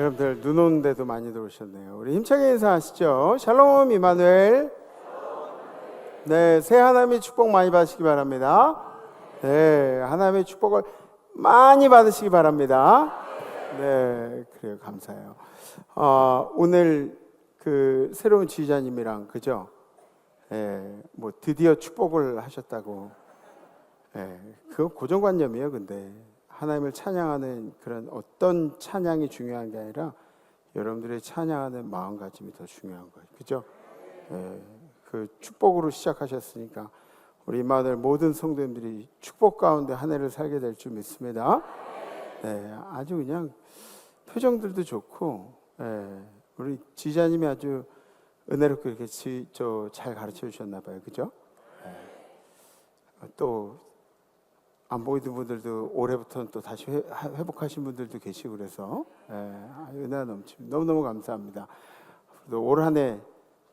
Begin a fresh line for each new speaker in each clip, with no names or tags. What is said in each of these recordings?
여러분들 눈 오는 데도 많이 들어오셨네요. 우리 힘차게 인사하시죠. 샬롬 이마누엘. 네, 새 하나님의 축복 많이 받으시기 바랍니다. 네, 하나님의 축복을 많이 받으시기 바랍니다. 네, 그래요. 감사해요. 오늘 그 새로운 지휘자님이랑 그죠? 뭐 드디어 축복을 하셨다고. 그건 고정관념이에요. 근데 하나님을 찬양하는 그런 어떤 찬양이 중요한 게 아니라 여러분들의 찬양하는 마음가짐이 더 중요한 거예요. 그죠? 그 축복으로 시작하셨으니까 우리 이마누엘 모든 성도님들이 축복 가운데 한 해를 살게 될 줄 믿습니다. 아주 그냥 표정들도 좋고, 우리 지자님이 아주 은혜롭게 이렇게 잘 가르쳐 주셨나 봐요. 그죠? 또 안 보이던 분들도 올해부터는 또 다시 회복하신 분들도 계시고 그래서 은혜가 넘칩니다. 너무너무 감사합니다. 올 한 해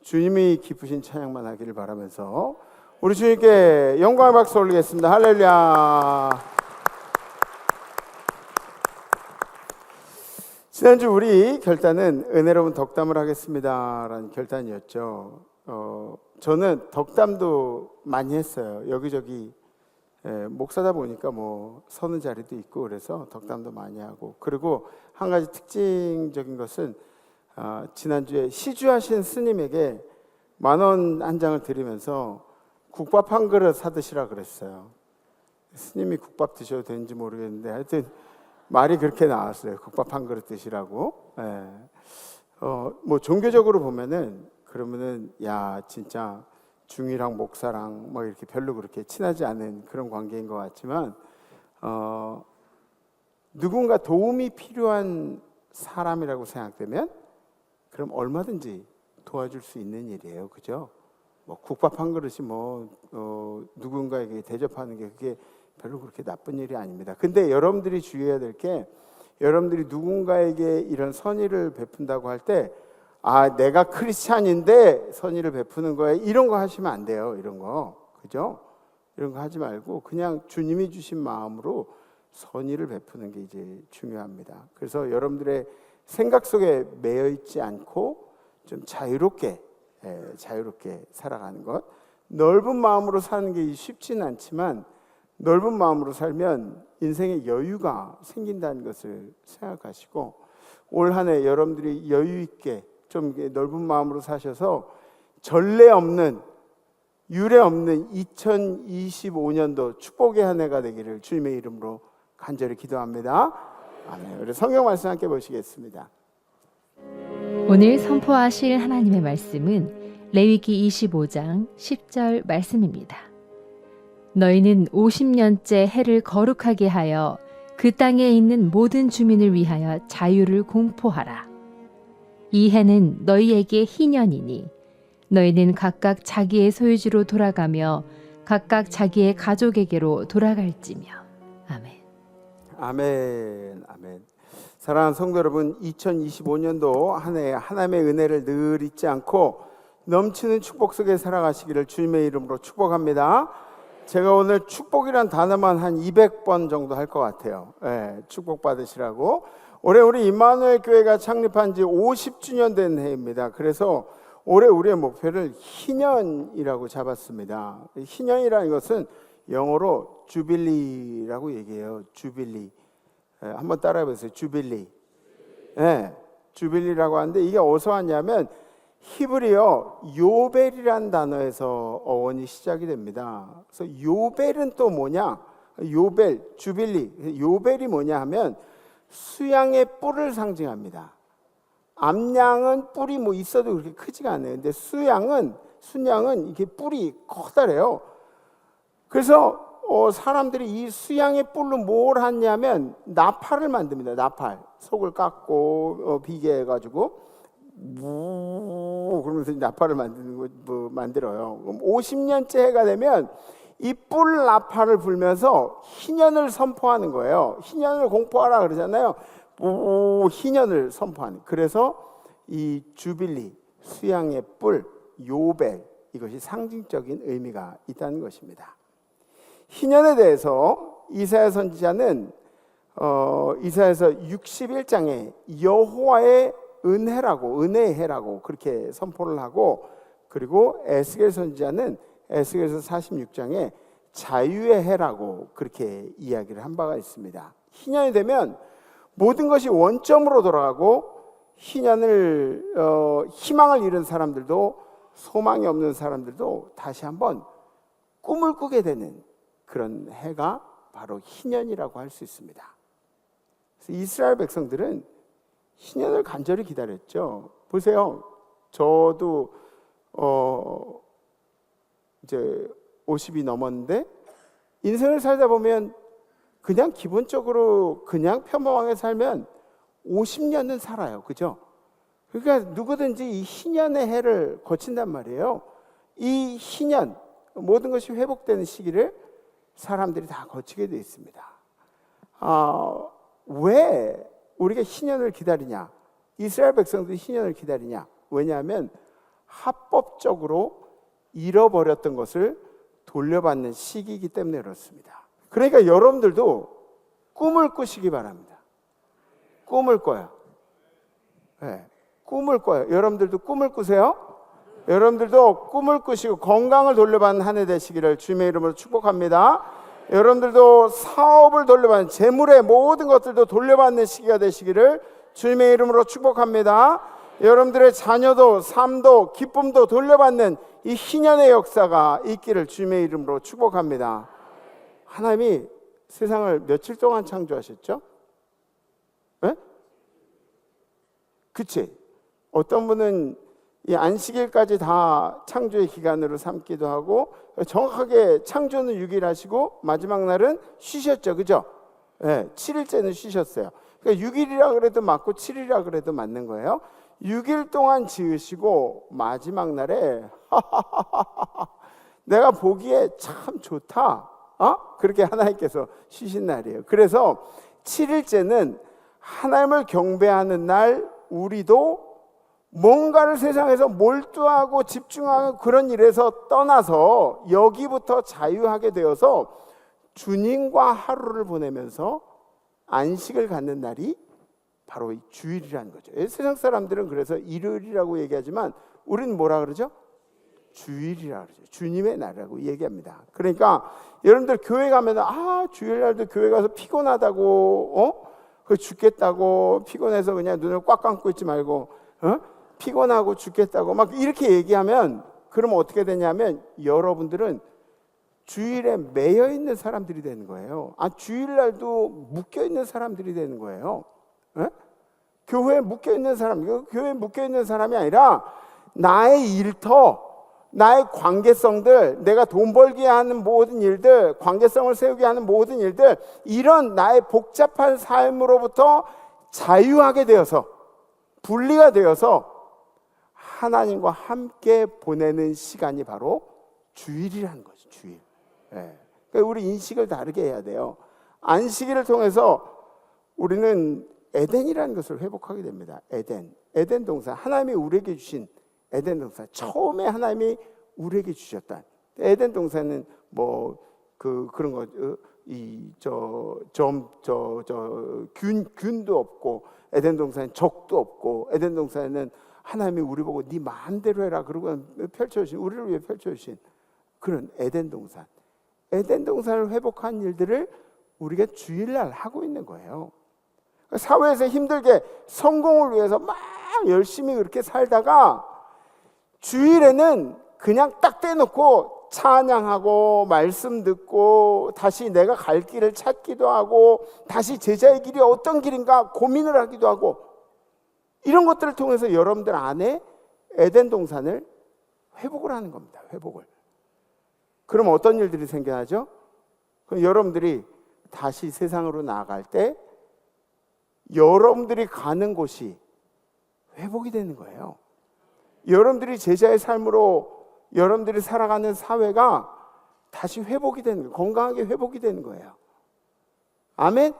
주님이 기쁘신 찬양만 하기를 바라면서 우리 주님께 영광의 박수 올리겠습니다. 할렐루야. 지난주 우리 결단은 은혜로운 덕담을 하겠습니다 라는 결단이었죠. 저는 덕담도 많이 했어요. 여기저기 목사다 보니까 뭐 서는 자리도 있고 그래서 덕담도 많이 하고, 그리고 한 가지 특징적인 것은 지난주에 시주하신 스님에게 10,000원 한 장을 드리면서 국밥 한 그릇 사드시라 그랬어요. 스님이 국밥 드셔도 되는지 모르겠는데 하여튼 말이 그렇게 나왔어요. 국밥 한 그릇 드시라고. 뭐 종교적으로 보면은 그러면은 야 진짜 중이랑 목사랑 뭐 이렇게 별로 그렇게 친하지 않은 그런 관계인 것 같지만 누군가 도움이 필요한 사람이라고 생각되면 그럼 얼마든지 도와줄 수 있는 일이에요. 그죠? 뭐 국밥 한 그릇이 뭐 누군가에게 대접하는 게 그게 별로 그렇게 나쁜 일이 아닙니다. 근데 여러분들이 주의해야 될 게, 여러분들이 누군가에게 이런 선의를 베푼다고 할 때 내가 크리스찬인데 선의를 베푸는 거야, 이런 거 하시면 안 돼요. 이런 거. 그죠? 이런 거 하지 말고 그냥 주님이 주신 마음으로 선의를 베푸는 게 이제 중요합니다. 그래서 여러분들의 생각 속에 매여 있지 않고 좀 자유롭게 살아가는 것. 넓은 마음으로 사는 게 쉽지는 않지만 넓은 마음으로 살면 인생에 여유가 생긴다는 것을 생각하시고, 올 한 해 여러분들이 여유 있게 좀 넓은 마음으로 사셔서 전례 없는 유례 없는 2025년도 축복의 한 해가 되기를 주님의 이름으로 간절히 기도합니다. 아멘. 우리 성경 말씀 함께 보시겠습니다.
오늘 선포하실 하나님의 말씀은 레위기 25장 10절 말씀입니다. 너희는 50년째 해를 거룩하게 하여 그 땅에 있는 모든 주민을 위하여 자유를 공포하라. 이 해는 너희에게 희년이니 너희는 각각 자기의 소유지로 돌아가며 각각 자기의 가족에게로 돌아갈지며. 아멘.
아멘. 아멘. 사랑하는 성도 여러분, 2025년도 한 해 하나님의 은혜를 늘 잊지 않고 넘치는 축복 속에 살아가시기를 주님의 이름으로 축복합니다. 제가 오늘 축복이란 단어만 한 200번 정도 할 것 같아요. 축복 받으시라고. 올해 우리 임마누엘 교회가 창립한 지 50주년 된 해입니다. 그래서 올해 우리의 목표를 희년이라고 잡았습니다. 희년이라는 것은 영어로 주빌리라고 얘기해요. 주빌리. 한번 따라해보세요. 주빌리. 주빌리라고 하는데 이게 어디서 왔냐면 히브리어 요벨이란 단어에서 어원이 시작이 됩니다. 그래서 요벨은 또 뭐냐? 요벨, 주빌리. 요벨이 뭐냐 하면 수양의 뿔을 상징합니다. 암양은 뿔이 뭐 있어도 그렇게 크지가 않아요. 근데 순양은 이게 뿔이 커다래요. 그래서 사람들이 이 수양의 뿔로 뭘 하냐면 나팔을 만듭니다. 나팔. 속을 깎고 비게 해가지고 그러면서 나팔을 만들어요. 그럼 50년째 해가 되면 이 뿔 나팔을 불면서 희년을 선포하는 거예요. 희년을 공포하라 그러잖아요. 희년을 선포하는. 그래서 이 주빌리, 수양의 뿔, 요벨, 이것이 상징적인 의미가 있다는 것입니다. 희년에 대해서 이사야 선지자는 이사야서 61장에 여호와의 은혜라고, 은혜의 해라고 그렇게 선포를 하고, 그리고 에스겔 선지자는 에스겔서 46장에 자유의 해라고 그렇게 이야기를 한 바가 있습니다. 희년이 되면 모든 것이 원점으로 돌아가고, 희망을 잃은 사람들도, 소망이 없는 사람들도 다시 한번 꿈을 꾸게 되는 그런 해가 바로 희년이라고 할 수 있습니다. 그래서 이스라엘 백성들은 희년을 간절히 기다렸죠. 보세요. 저도 이제 50이 넘었는데, 인생을 살다 보면 그냥 기본적으로 그냥 평범하게 살면 50년은 살아요. 그죠? 그러니까 누구든지 이 희년의 해를 거친단 말이에요. 이 희년, 모든 것이 회복되는 시기를 사람들이 다 거치게 되어 있습니다. 왜 우리가 희년을 기다리냐? 이스라엘 백성들이 희년을 기다리냐? 왜냐하면 합법적으로 잃어버렸던 것을 돌려받는 시기이기 때문에 그렇습니다. 그러니까 여러분들도 꿈을 꾸시기 바랍니다. 꿈을 꿔요. 네, 꿈을 꿔요. 여러분들도 꿈을 꾸세요. 여러분들도 꿈을 꾸시고 건강을 돌려받는 한 해 되시기를 주님의 이름으로 축복합니다. 여러분들도 사업을 돌려받는, 재물의 모든 것들도 돌려받는 시기가 되시기를 주님의 이름으로 축복합니다. 여러분들의 자녀도, 삶도, 기쁨도 돌려받는 이 희년의 역사가 있기를 주님의 이름으로 축복합니다. 하나님이 세상을 며칠 동안 창조하셨죠? 네? 그치? 어떤 분은 이 안식일까지 다 창조의 기간으로 삼기도 하고, 정확하게 창조는 6일 하시고 마지막 날은 쉬셨죠. 그죠? 네, 7일째는 쉬셨어요. 그러니까 6일이라 그래도 맞고 7일이라 그래도 맞는 거예요. 6일 동안 지으시고 마지막 날에 내가 보기에 참 좋다, 그렇게 하나님께서 쉬신 날이에요. 그래서 7일째는 하나님을 경배하는 날, 우리도 뭔가를 세상에서 몰두하고 집중하는 그런 일에서 떠나서 여기부터 자유하게 되어서 주님과 하루를 보내면서 안식을 갖는 날이 바로 이 주일이라는 거죠. 세상 사람들은 그래서 일요일이라고 얘기하지만 우리는 뭐라 그러죠? 주일이라 그러죠. 주님의 날이라고 얘기합니다. 그러니까 여러분들 교회 가면 주일날도 교회 가서 피곤하다고, 그 죽겠다고, 피곤해서 그냥 눈을 꽉 감고 있지 말고, 피곤하고 죽겠다고 막 이렇게 얘기하면, 그러면 어떻게 되냐면 여러분들은 주일에 매여 있는 사람들이 되는 거예요. 주일날도 묶여 있는 사람들이 되는 거예요. 교회에 묶여 있는 사람, 교회에 묶여 있는 사람이 아니라 나의 일터, 나의 관계성들, 내가 돈 벌게 하는 모든 일들, 관계성을 세우게 하는 모든 일들, 이런 나의 복잡한 삶으로부터 자유하게 되어서, 분리가 되어서 하나님과 함께 보내는 시간이 바로 주일이라는 거죠. 주일. 네. 그러니까 우리 인식을 다르게 해야 돼요. 안식일을 통해서 우리는 에덴이라는 것을 회복하게 됩니다. 에덴 동산, 하나님이 우리에게 주신 에덴 동산, 처음에 하나님이 우리에게 주셨다. 에덴 동산은 그런 거, 균도 없고, 에덴 동산은 적도 없고, 에덴 동산에는 하나님이 우리 보고 네 마음대로 해라 그러고 펼쳐주신, 우리를 위해 펼쳐주신 그런 에덴 동산. 에덴 동산을 회복한 일들을 우리가 주일날 하고 있는 거예요. 사회에서 힘들게 성공을 위해서 막 열심히 그렇게 살다가 주일에는 그냥 딱 떼놓고 찬양하고 말씀 듣고 다시 내가 갈 길을 찾기도 하고 다시 제자의 길이 어떤 길인가 고민을 하기도 하고, 이런 것들을 통해서 여러분들 안에 에덴 동산을 회복을 하는 겁니다. 회복을. 그럼 어떤 일들이 생겨나죠? 그럼 여러분들이 다시 세상으로 나아갈 때 여러분들이 가는 곳이 회복이 되는 거예요. 여러분들이 제자의 삶으로 여러분들이 살아가는 사회가 다시 회복이 되는 거예요. 건강하게 회복이 되는 거예요. 아멘?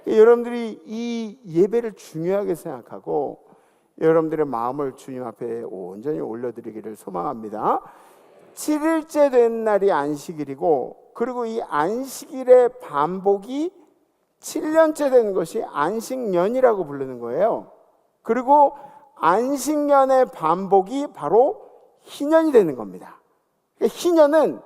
여러분들이 이 예배를 중요하게 생각하고 여러분들의 마음을 주님 앞에 온전히 올려드리기를 소망합니다. 7일째 된 날이 안식일이고, 그리고 이 안식일의 반복이 7년째 되는 것이 안식년이라고 부르는 거예요. 그리고 안식년의 반복이 바로 희년이 되는 겁니다. 희년은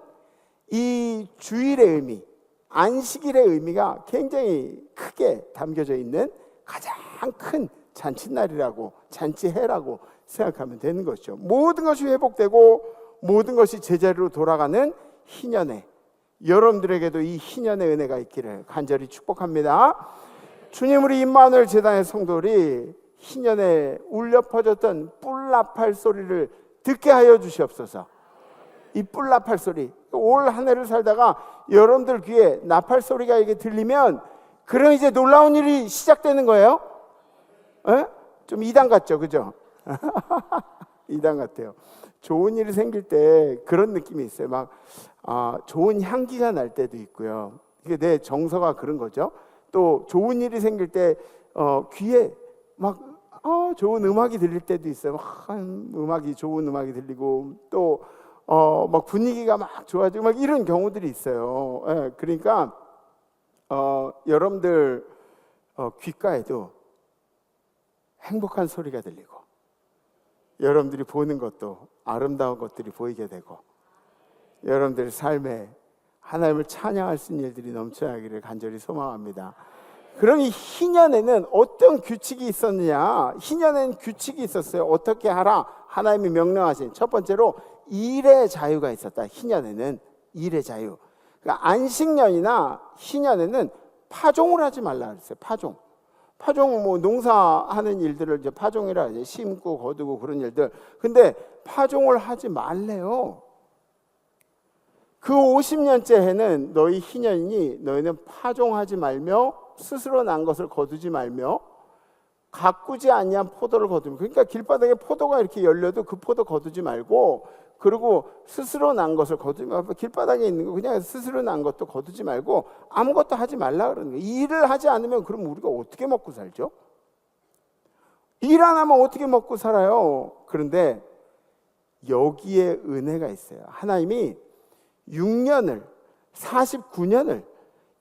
이 주일의 의미, 안식일의 의미가 굉장히 크게 담겨져 있는 가장 큰 잔칫날이라고, 잔치해라고 생각하면 되는 것이죠. 모든 것이 회복되고 모든 것이 제자리로 돌아가는 희년에, 여러분들에게도 이 희년의 은혜가 있기를 간절히 축복합니다. 주님, 우리 임마누엘 재단의 성도들이 희년에 울려 퍼졌던 뿔나팔 소리를 듣게 하여 주시옵소서. 이 뿔나팔 소리, 올 한 해를 살다가 여러분들 귀에 나팔 소리가 이게 들리면 그럼 이제 놀라운 일이 시작되는 거예요. 에? 좀 이단 같죠, 그죠? 이단 같아요. 좋은 일이 생길 때 그런 느낌이 있어요. 막 좋은 향기가 날 때도 있고요. 이게 내 정서가 그런 거죠. 또 좋은 일이 생길 때 귀에 막 좋은 음악이 들릴 때도 있어요. 좋은 음악이 들리고 또 막 분위기가 막 좋아지고 막 이런 경우들이 있어요. 예, 그러니까 여러분들 귓가에도 행복한 소리가 들리고 여러분들이 보는 것도 아름다운 것들이 보이게 되고 여러분들 삶에 하나님을 찬양할 수 있는 일들이 넘쳐나기를 간절히 소망합니다. 그럼 이 희년에는 어떤 규칙이 있었느냐? 희년에는 규칙이 있었어요. 어떻게 하라? 하나님이 명령하신 첫 번째로 일의 자유가 있었다. 희년에는 일의 자유. 그러니까 안식년이나 희년에는 파종을 하지 말라 그랬어요. 파종 뭐 농사하는 일들을 이제 파종이라 이제 심고 거두고 그런 일들. 근데 파종을 하지 말래요. 그 50년째 해는 너희 희년이니 너희는 파종하지 말며 스스로 난 것을 거두지 말며 가꾸지 아니한 포도를 거두며, 그러니까 길바닥에 포도가 이렇게 열려도 그 포도 거두지 말고, 그리고 스스로 난 것을 거두지 말고, 길바닥에 있는 거 그냥 스스로 난 것도 거두지 말고 아무것도 하지 말라 그러는 거예요. 일을 하지 않으면 그럼 우리가 어떻게 먹고 살죠? 일 안 하면 어떻게 먹고 살아요? 그런데 여기에 은혜가 있어요. 하나님이 6년을 49년을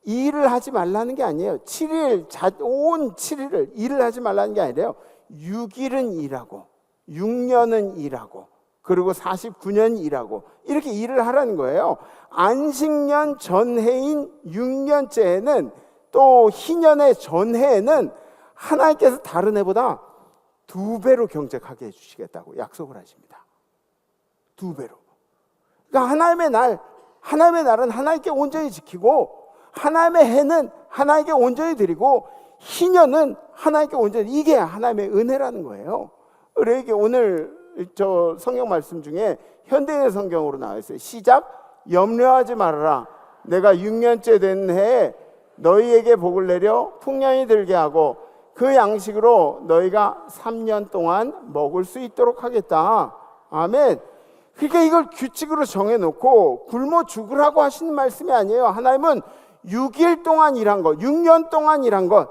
일을 하지 말라는 게 아니에요. 7일, 온 7일을 일을 하지 말라는 게 아니래요. 6일은 일하고 6년은 일하고 그리고 49년 일하고 이렇게 일을 하라는 거예요. 안식년 전해인 6년째에는 또 희년의 전해에는 하나님께서 다른 해보다 2배로 경작하게 해주시겠다고 약속을 하십니다. 2배로. 그러니까 하나님의 날은 하나님께 온전히 지키고 하나님의 해는 하나님께 온전히 드리고 희년은 하나님께 온전히, 이게 하나님의 은혜라는 거예요. 그러니까 오늘 저 성경 말씀 중에 현대의 성경으로 나와 있어요. 시작. 염려하지 말아라. 내가 6년째 된 해에 너희에게 복을 내려 풍년이 들게 하고 그 양식으로 너희가 3년 동안 먹을 수 있도록 하겠다. 아멘. 그러니까 이걸 규칙으로 정해놓고 굶어 죽으라고 하시는 말씀이 아니에요. 하나님은 6일 동안 일한 것, 6년 동안 일한 것,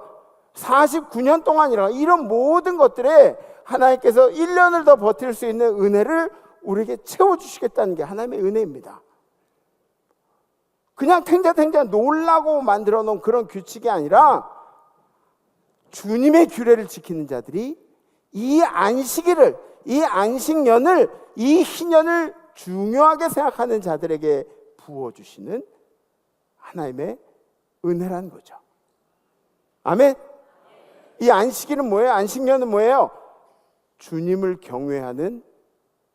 49년 동안 일한 것, 이런 모든 것들에 하나님께서 1년을 더 버틸 수 있는 은혜를 우리에게 채워주시겠다는 게 하나님의 은혜입니다. 그냥 탱자탱자 놀라고 만들어 놓은 그런 규칙이 아니라 주님의 규례를 지키는 자들이 이 안식일을, 이 안식년을, 이 희년을 중요하게 생각하는 자들에게 부어주시는 하나님의 은혜라는 거죠. 아멘. 이 안식일은 뭐예요? 안식년은 뭐예요? 주님을 경외하는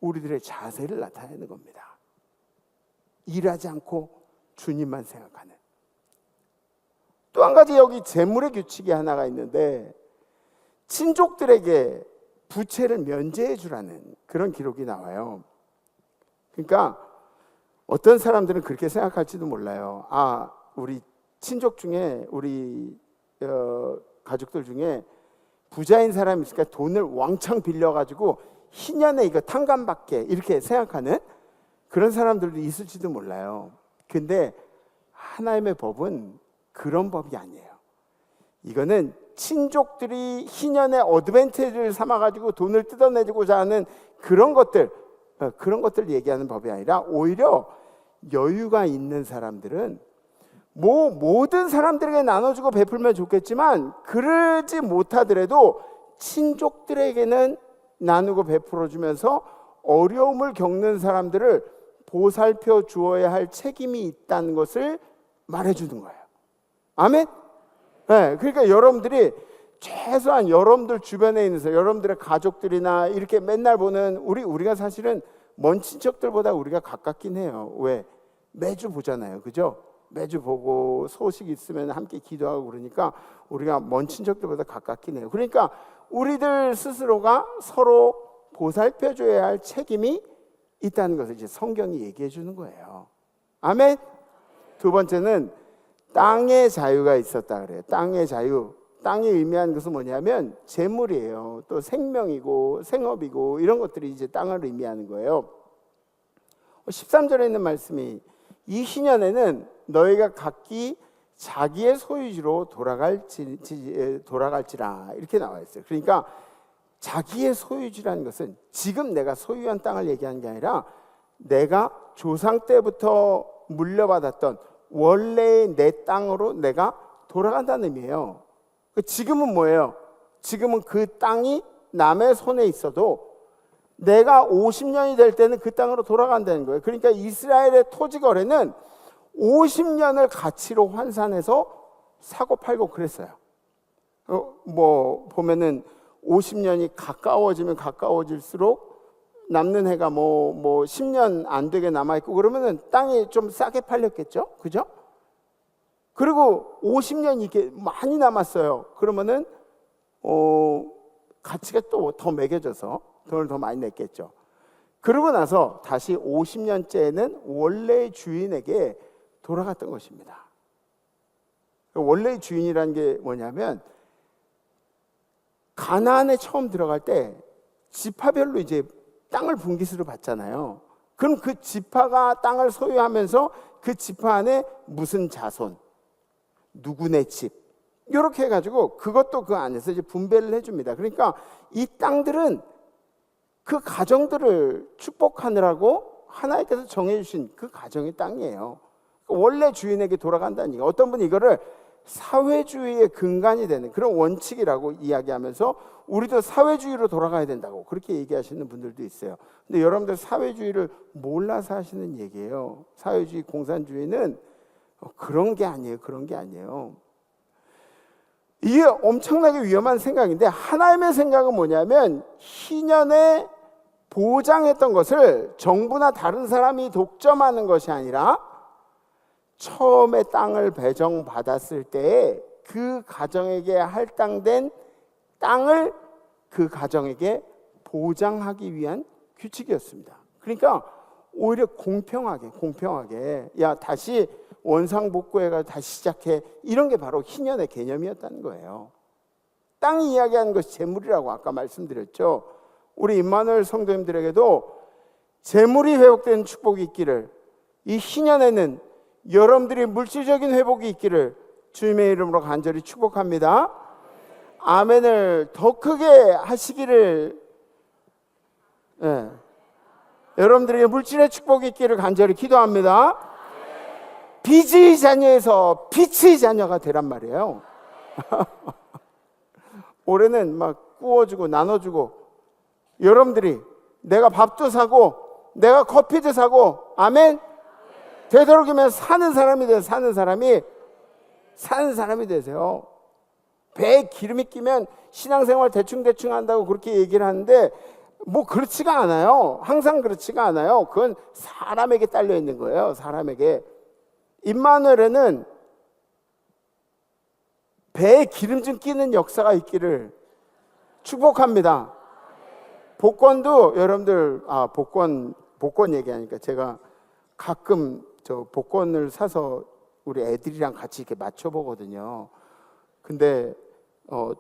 우리들의 자세를 나타내는 겁니다. 일하지 않고 주님만 생각하는. 또 한 가지 여기 재물의 규칙이 하나가 있는데 친족들에게 부채를 면제해 주라는 그런 기록이 나와요. 그러니까 어떤 사람들은 그렇게 생각할지도 몰라요. 우리 친족 중에, 우리 가족들 중에 부자인 사람이 있으니까 돈을 왕창 빌려가지고 희년에 이거 탕감받게 이렇게 생각하는 그런 사람들도 있을지도 몰라요. 근데 하나님의 법은 그런 법이 아니에요. 이거는 친족들이 희년의 어드밴티지를 삼아가지고 돈을 뜯어내고자 하는 그런 것들 얘기하는 법이 아니라 오히려 여유가 있는 사람들은 모든 사람들에게 나눠주고 베풀면 좋겠지만 그러지 못하더라도 친족들에게는 나누고 베풀어 주면서 어려움을 겪는 사람들을 보살펴 주어야 할 책임이 있다는 것을 말해주는 거예요. 아멘? 네, 그러니까 여러분들이 최소한 여러분들 주변에 있는 여러분들의 가족들이나 이렇게 맨날 보는 우리가 사실은 먼 친척들보다 우리가 가깝긴 해요. 왜? 매주 보잖아요. 그죠? 매주 보고 소식 있으면 함께 기도하고 그러니까 우리가 먼 친척들보다 가깝긴 해요. 그러니까 우리들 스스로가 서로 보살펴줘야 할 책임이 있다는 것을 이제 성경이 얘기해 주는 거예요. 아멘? 두 번째는 땅의 자유가 있었다 그래요. 땅의 자유. 땅이 의미하는 것은 뭐냐면 재물이에요. 또 생명이고 생업이고 이런 것들이 이제 땅을 의미하는 거예요. 13절에 있는 말씀이 이 희년에는 너희가 각기 자기의 소유지로 돌아갈지라 이렇게 나와 있어요. 그러니까 자기의 소유지라는 것은 지금 내가 소유한 땅을 얘기하는 게 아니라 내가 조상 때부터 물려받았던 원래의 내 땅으로 내가 돌아간다는 의미예요. 지금은 뭐예요? 지금은 그 땅이 남의 손에 있어도 내가 50년이 될 때는 그 땅으로 돌아간다는 거예요. 그러니까 이스라엘의 토지 거래는 50년을 가치로 환산해서 사고 팔고 그랬어요. 보면은 50년이 가까워지면 가까워질수록 남는 해가 10년 안 되게 남아있고 그러면은 땅이 좀 싸게 팔렸겠죠? 그죠? 그리고 50년 이렇게 많이 남았어요. 그러면은, 가치가 또 더 매겨져서 돈을 더 많이 냈겠죠. 그러고 나서 다시 50년째에는 원래의 주인에게 돌아갔던 것입니다. 원래의 주인이라는 게 뭐냐면, 가나안에 처음 들어갈 때 지파별로 이제 땅을 분깃으로 받잖아요. 그럼 그 지파가 땅을 소유하면서 그 지파 안에 무슨 자손, 누구네 집 이렇게 해가지고 그것도 그 안에서 이제 분배를 해줍니다. 그러니까 이 땅들은 그 가정들을 축복하느라고 하나님께서 정해주신 그 가정의 땅이에요. 원래 주인에게 돌아간다는 얘기예요. 어떤 분이 이거를 사회주의의 근간이 되는 그런 원칙이라고 이야기하면서 우리도 사회주의로 돌아가야 된다고 그렇게 얘기하시는 분들도 있어요. 근데 여러분들 사회주의를 몰라서 하시는 얘기예요. 사회주의, 공산주의는 그런 게 아니에요. 그런 게 아니에요. 이게 엄청나게 위험한 생각인데 하나님의 생각은 뭐냐면 희년에 보장했던 것을 정부나 다른 사람이 독점하는 것이 아니라 처음에 땅을 배정받았을 때 그 가정에게 할당된 땅을 그 가정에게 보장하기 위한 규칙이었습니다. 그러니까 오히려 공평하게 야 다시 원상복구해가 다시 시작해 이런 게 바로 희년의 개념이었다는 거예요. 땅이 이야기하는 것이 재물이라고 아까 말씀드렸죠. 우리 임마누엘 성도님들에게도 재물이 회복되는 축복이 있기를 이 희년에는 여러분들이 물질적인 회복이 있기를 주님의 이름으로 간절히 축복합니다. 아멘을 더 크게 하시기를 여러분들에게 물질의 축복이 있기를 간절히 기도합니다. 빚의 자녀에서 빛의 자녀가 되란 말이에요. 올해는 막 구워주고 나눠주고 여러분들이 내가 밥도 사고 내가 커피도 사고 아멘 되도록이면 사는 사람이 되세요. 배에 기름이 끼면 신앙생활 대충 한다고 그렇게 얘기를 하는데 뭐 그렇지가 않아요. 항상 그렇지가 않아요. 그건 사람에게 딸려 있는 거예요. 사람에게. 임마누엘에는 배에 기름 좀 끼는 역사가 있기를 축복합니다. 복권도 여러분들 복권 얘기하니까 제가 가끔 저 복권을 사서 우리 애들이랑 같이 이렇게 맞춰보거든요. 근데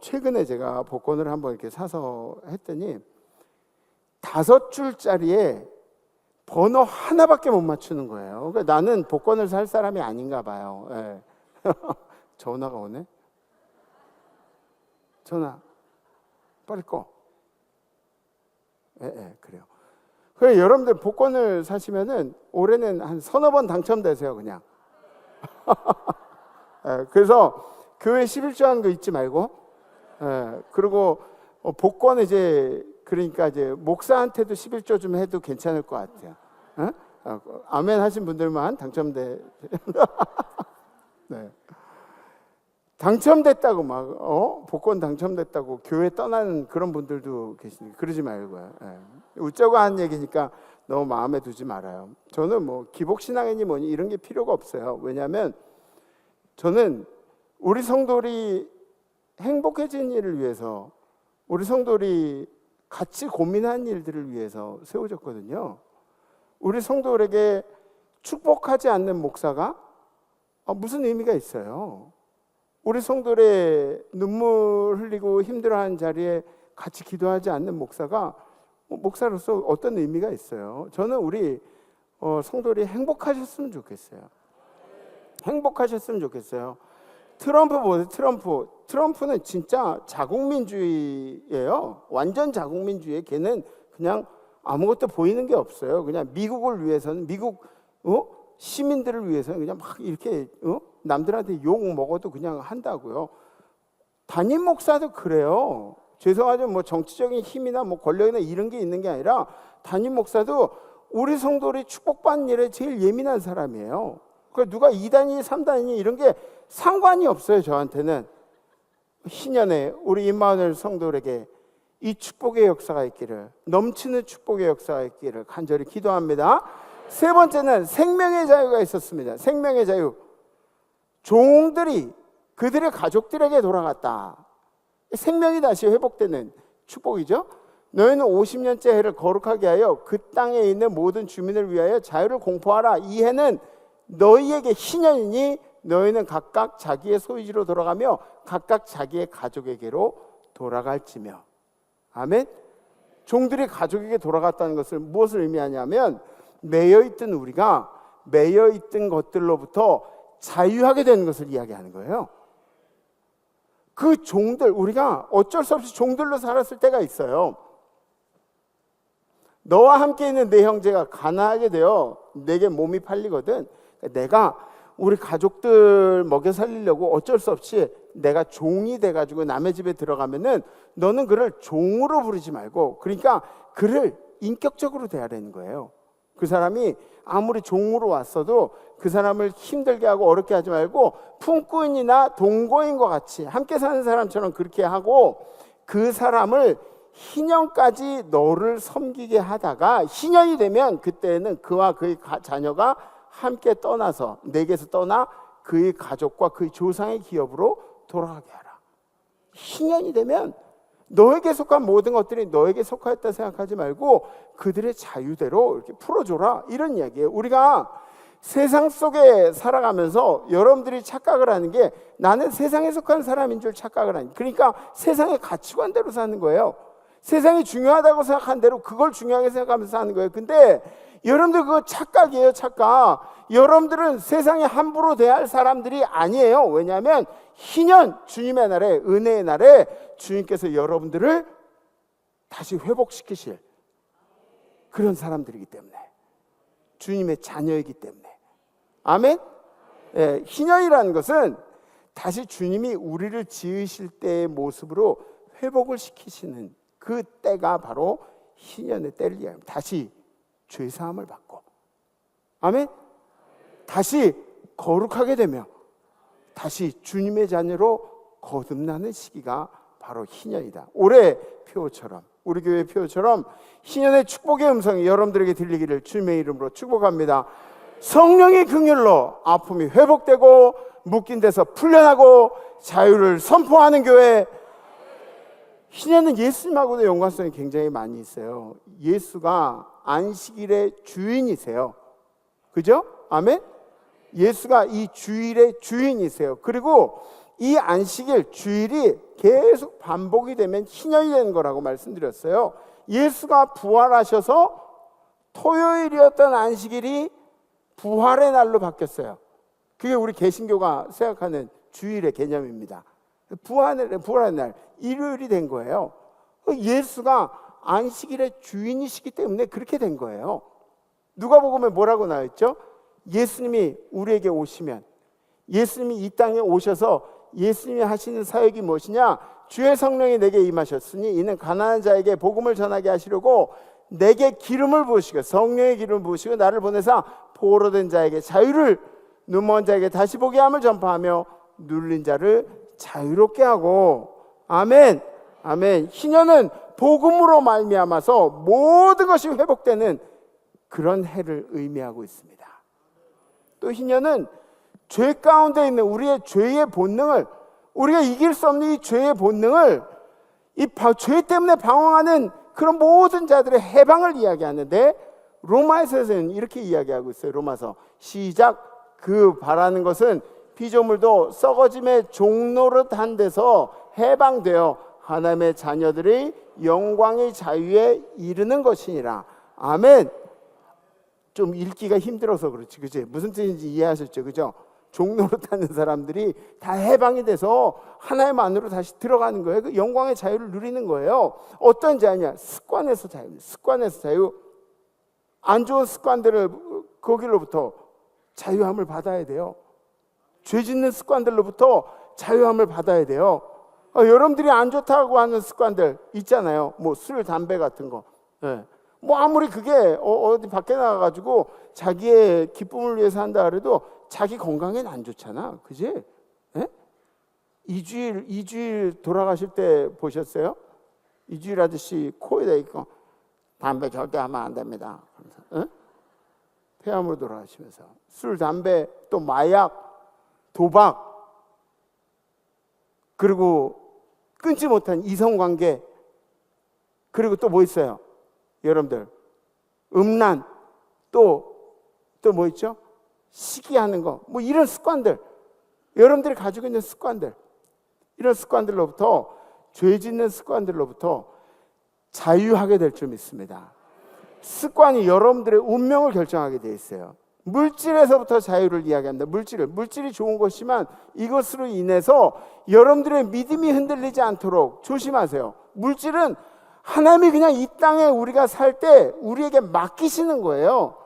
최근에 제가 복권을 한번 이렇게 사서 했더니 5줄짜리에 번호 하나밖에 못 맞추는 거예요. 그러니까 나는 복권을 살 사람이 아닌가 봐요. 예. 전화가 오네. 전화 빨리 꺼. 그래요. 그래 여러분들 복권을 사시면은 올해는 한 서너 번 당첨되세요 그냥. 그래서 교회 11조 하는 거 잊지 말고, 그리고 복권 이제 그러니까 이제 목사한테도 11조 좀 해도 괜찮을 것 같아요. 아멘 하신 분들만 당첨돼. 네. 당첨됐다고 막 복권 당첨됐다고 교회 떠나는 그런 분들도 계시니까 그러지 말고요. 웃자고 한 얘기니까 너무 마음에 두지 말아요. 저는 뭐 기복신앙이니 뭐니 이런 게 필요가 없어요. 왜냐하면 저는 우리 성도들이 행복해진 일을 위해서, 우리 성도들이 같이 고민한 일들을 위해서 세워졌거든요. 우리 성도들에게 축복하지 않는 목사가 무슨 의미가 있어요? 우리 성도들의 눈물 흘리고 힘들어하는 자리에 같이 기도하지 않는 목사가 목사로서 어떤 의미가 있어요? 저는 우리 성도들이 행복하셨으면 좋겠어요. 행복하셨으면 좋겠어요. 트럼프 보세요. 트럼프는 진짜 자국민주의예요. 완전 자국민주의. 걔는 그냥 아무것도 보이는 게 없어요. 그냥 미국을 위해서는, 미국 시민들을 위해서는 그냥 막 이렇게 남들한테 욕 먹어도 그냥 한다고요. 담임 목사도 그래요. 죄송하지만 뭐 정치적인 힘이나 뭐 권력이나 이런 게 있는 게 아니라 담임 목사도 우리 성도들이 축복받는 일에 제일 예민한 사람이에요. 그러니까 누가 2단이니 3단이니 이런 게 상관이 없어요. 저한테는. 희년에 우리 임마누엘 성도들에게 이 축복의 역사가 있기를, 넘치는 축복의 역사가 있기를 간절히 기도합니다. 세 번째는 생명의 자유가 있었습니다. 생명의 자유. 종들이 그들의 가족들에게 돌아갔다. 생명이 다시 회복되는 축복이죠. 너희는 50년째 해를 거룩하게 하여 그 땅에 있는 모든 주민을 위하여 자유를 공포하라. 이 해는 너희에게 희년이니 너희는 각각 자기의 소유지로 돌아가며 각각 자기의 가족에게로 돌아갈지며. 아멘. 종들이 가족에게 돌아갔다는 것을 무엇을 의미하냐면, 매여있던 우리가 매여있던 것들로부터 자유하게 되는 것을 이야기하는 거예요. 그 종들, 우리가 어쩔 수 없이 종들로 살았을 때가 있어요. 너와 함께 있는 내 형제가 가난하게 되어 내게 몸이 팔리거든. 내가 우리 가족들 먹여 살리려고 어쩔 수 없이 내가 종이 돼가지고 남의 집에 들어가면은 너는 그를 종으로 부르지 말고, 그러니까 그를 인격적으로 대하라는 거예요. 그 사람이 아무리 종으로 왔어도 그 사람을 힘들게 하고 어렵게 하지 말고 품꾼이나 동거인과 같이 함께 사는 사람처럼 그렇게 하고, 그 사람을 희년까지 너를 섬기게 하다가 희년이 되면 그때는 그와 그의 자녀가 함께 떠나서 내게서 떠나 그의 가족과 그의 조상의 기업으로 돌아가게 하라. 희년이 되면 너에게 속한 모든 것들이 너에게 속하였다 생각하지 말고 그들의 자유대로 이렇게 풀어줘라, 이런 이야기예요. 우리가 세상 속에 살아가면서 여러분들이 착각을 하는 게 나는 세상에 속한 사람인 줄 착각을 하는, 그러니까 세상의 가치관대로 사는 거예요. 세상이 중요하다고 생각한 대로 그걸 중요하게 생각하면서 사는 거예요. 근데 여러분들 그거 착각이에요. 착각. 여러분들은 세상에 함부로 대할 사람들이 아니에요. 왜냐하면 희년 주님의 날에, 은혜의 날에 주님께서 여러분들을 다시 회복시키실 그런 사람들이기 때문에, 주님의 자녀이기 때문에. 아멘. 예, 희년이라는 것은 다시 주님이 우리를 지으실 때의 모습으로 회복을 시키시는 그 때가 바로 희년의 때를 이야기합니다. 다시 죄사함을 받고, 아멘. 다시 거룩하게 되며 다시 주님의 자녀로 거듭나는 시기가 바로 희년이다. 올해 표처럼, 우리 교회 표처럼 희년의 축복의 음성이 여러분들에게 들리기를 주님의 이름으로 축복합니다. 성령의 긍휼로 아픔이 회복되고 묶인 데서 풀려나고 자유를 선포하는 교회. 희년은 예수님하고도 연관성이 굉장히 많이 있어요. 예수가 안식일의 주인이세요. 그죠? 아멘? 예수가 이 주일의 주인이세요. 그리고 이 안식일, 주일이 계속 반복이 되면 희년이 되는 거라고 말씀드렸어요. 예수가 부활하셔서 토요일이었던 안식일이 부활의 날로 바뀌었어요. 그게 우리 개신교가 생각하는 주일의 개념입니다. 부활의 날, 일요일이 된 거예요. 예수가 안식일의 주인이시기 때문에 그렇게 된 거예요. 누가복음에 뭐라고 나와 있죠? 예수님이 우리에게 오시면 예수님이 이 땅에 오셔서 예수님이 하시는 사역이 무엇이냐? 주의 성령이 내게 임하셨으니 이는 가난한 자에게 복음을 전하게 하시려고 내게 기름을 부으시고 성령의 기름을 부으시고 나를 보내사 포로된 자에게 자유를, 눈먼 자에게 다시 보게 함을 전파하며 눌린 자를 자유롭게 하고. 아멘. 아멘. 희년은 복음으로 말미암아서 모든 것이 회복되는 그런 해를 의미하고 있습니다. 또 희년은 죄 가운데 있는 우리의 죄의 본능을, 우리가 이길 수 없는 이 죄의 본능을, 이 죄 때문에 방황하는 그런 모든 자들의 해방을 이야기하는데, 로마에서는 이렇게 이야기하고 있어요. 로마서 시작. 그 바라는 것은 피조물도 썩어짐의 종노릇한 데서 해방되어 하나님의 자녀들의 영광의 자유에 이르는 것이니라. 아멘. 좀 읽기가 힘들어서 그렇지, 그치? 무슨 뜻인지 이해하셨죠, 그죠? 종노릇하는 사람들이 다 해방이 돼서 하나님 안으로 다시 들어가는 거예요. 그 영광의 자유를 누리는 거예요. 어떤 자유냐? 습관에서 자유. 습관에서 자유. 안 좋은 습관들을 거기로부터 자유함을 받아야 돼요. 죄 짓는 습관들로부터 자유함을 받아야 돼요. 여러분들이 안 좋다고 하는 습관들 있잖아요. 뭐 술, 담배 같은 거. 네. 뭐 아무리 그게 어디 밖에 나가가지고 자기의 기쁨을 위해서 한다 그래도 자기 건강에는 안 좋잖아, 그지? 네? 이주일 돌아가실 때 보셨어요? 이주일 아저씨 코에다 있고 담배 절대 하면 안 됩니다. 네? 폐암으로 돌아가시면서 술, 담배, 또 마약, 도박, 그리고 끊지 못한 이성관계, 그리고 또 뭐 있어요? 여러분들 음란, 또 뭐 있죠? 시기하는 거, 뭐 이런 습관들, 여러분들이 가지고 있는 습관들, 이런 습관들로부터, 죄 짓는 습관들로부터 자유하게 될 줄 믿습니다. 습관이 여러분들의 운명을 결정하게 돼 있어요. 물질에서부터 자유를 이야기합니다. 물질이 좋은 것이지만 이것으로 인해서 여러분들의 믿음이 흔들리지 않도록 조심하세요. 물질은 하나님이 그냥 이 땅에 우리가 살 때 우리에게 맡기시는 거예요.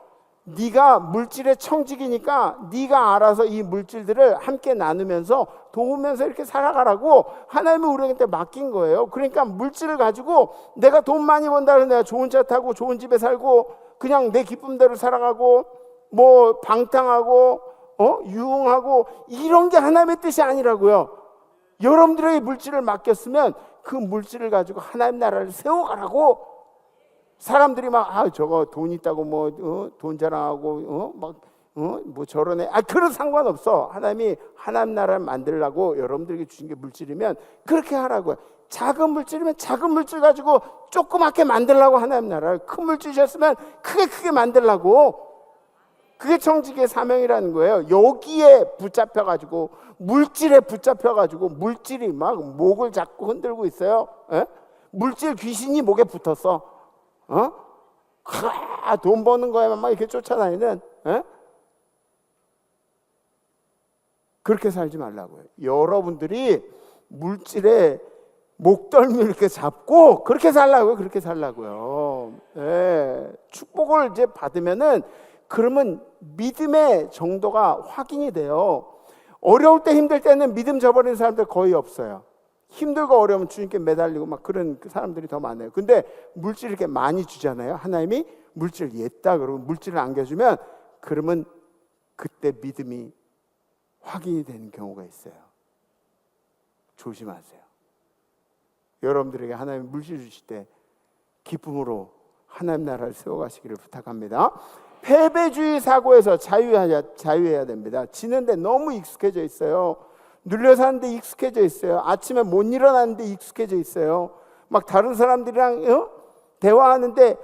네가 물질의 청직이니까 네가 알아서 이 물질들을 함께 나누면서 도우면서 이렇게 살아가라고 하나님이 우리한테 맡긴 거예요. 그러니까 물질을 가지고 내가 돈 많이 번다 해서 내가 좋은 차 타고 좋은 집에 살고 그냥 내 기쁨대로 살아가고 뭐 방탕하고 유흥하고 이런 게 하나님의 뜻이 아니라고요. 여러분들에게 물질을 맡겼으면 그 물질을 가지고 하나님 나라를 세워가라고. 사람들이 막 저거 돈 있다고 뭐 돈 자랑하고 뭐 저러네. 그런 상관없어. 하나님이 하나님 나라를 만들라고 여러분들에게 주신 게 물질이면 그렇게 하라고요. 작은 물질이면 작은 물질 가지고 조그맣게 만들라고. 하나님 나라를 큰 물질 주셨으면 크게 만들라고. 그게 청지기의 사명이라는 거예요. 여기에 붙잡혀가지고 물질에 붙잡혀가지고 물질이 막 목을 잡고 흔들고 있어요. 에? 물질 귀신이 목에 붙었어. 돈 버는 거에만 막 이렇게 쫓아다니는. 에? 그렇게 살지 말라고요. 여러분들이 물질에 목덜미 이렇게 잡고 그렇게 살라고요. 예. 축복을 이제 받으면은 그러면 믿음의 정도가 확인이 돼요. 어려울 때 힘들 때는 믿음 저버리는 사람들 거의 없어요. 힘들고 어려우면 주님께 매달리고 막 그런 사람들이 더 많아요. 근데 물질 이렇게 많이 주잖아요. 하나님이 물질 옛다 그러고 물질을 안겨주면 그러면 그때 믿음이 확인이 되는 경우가 있어요. 조심하세요. 여러분들에게 하나님 물질 주실 때 기쁨으로 하나님 나라를 세워가시기를 부탁합니다. 패배주의 사고에서 자유해야 됩니다. 지는데 너무 익숙해져 있어요. 눌려 사는데 익숙해져 있어요. 아침에 못 일어나는데 익숙해져 있어요. 막 다른 사람들이랑 대화하는데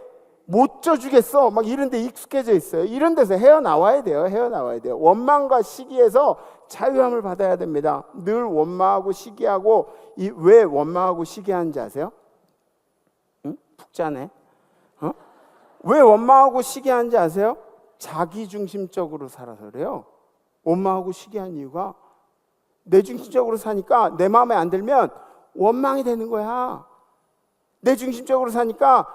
못 져주겠어. 막 이런데 익숙해져 있어요. 이런 데서 헤어나와야 돼요. 원망과 시기에서 자유함을 받아야 됩니다. 늘 원망하고 시기하고. 왜 원망하고 시기하는지 아세요? 푹 자네. 왜 원망하고 시기하는지 아세요? 자기중심적으로 살아서 그래요. 원망하고 시기한 이유가 내 중심적으로 사니까 내 마음에 안 들면 원망이 되는 거야. 내 중심적으로 사니까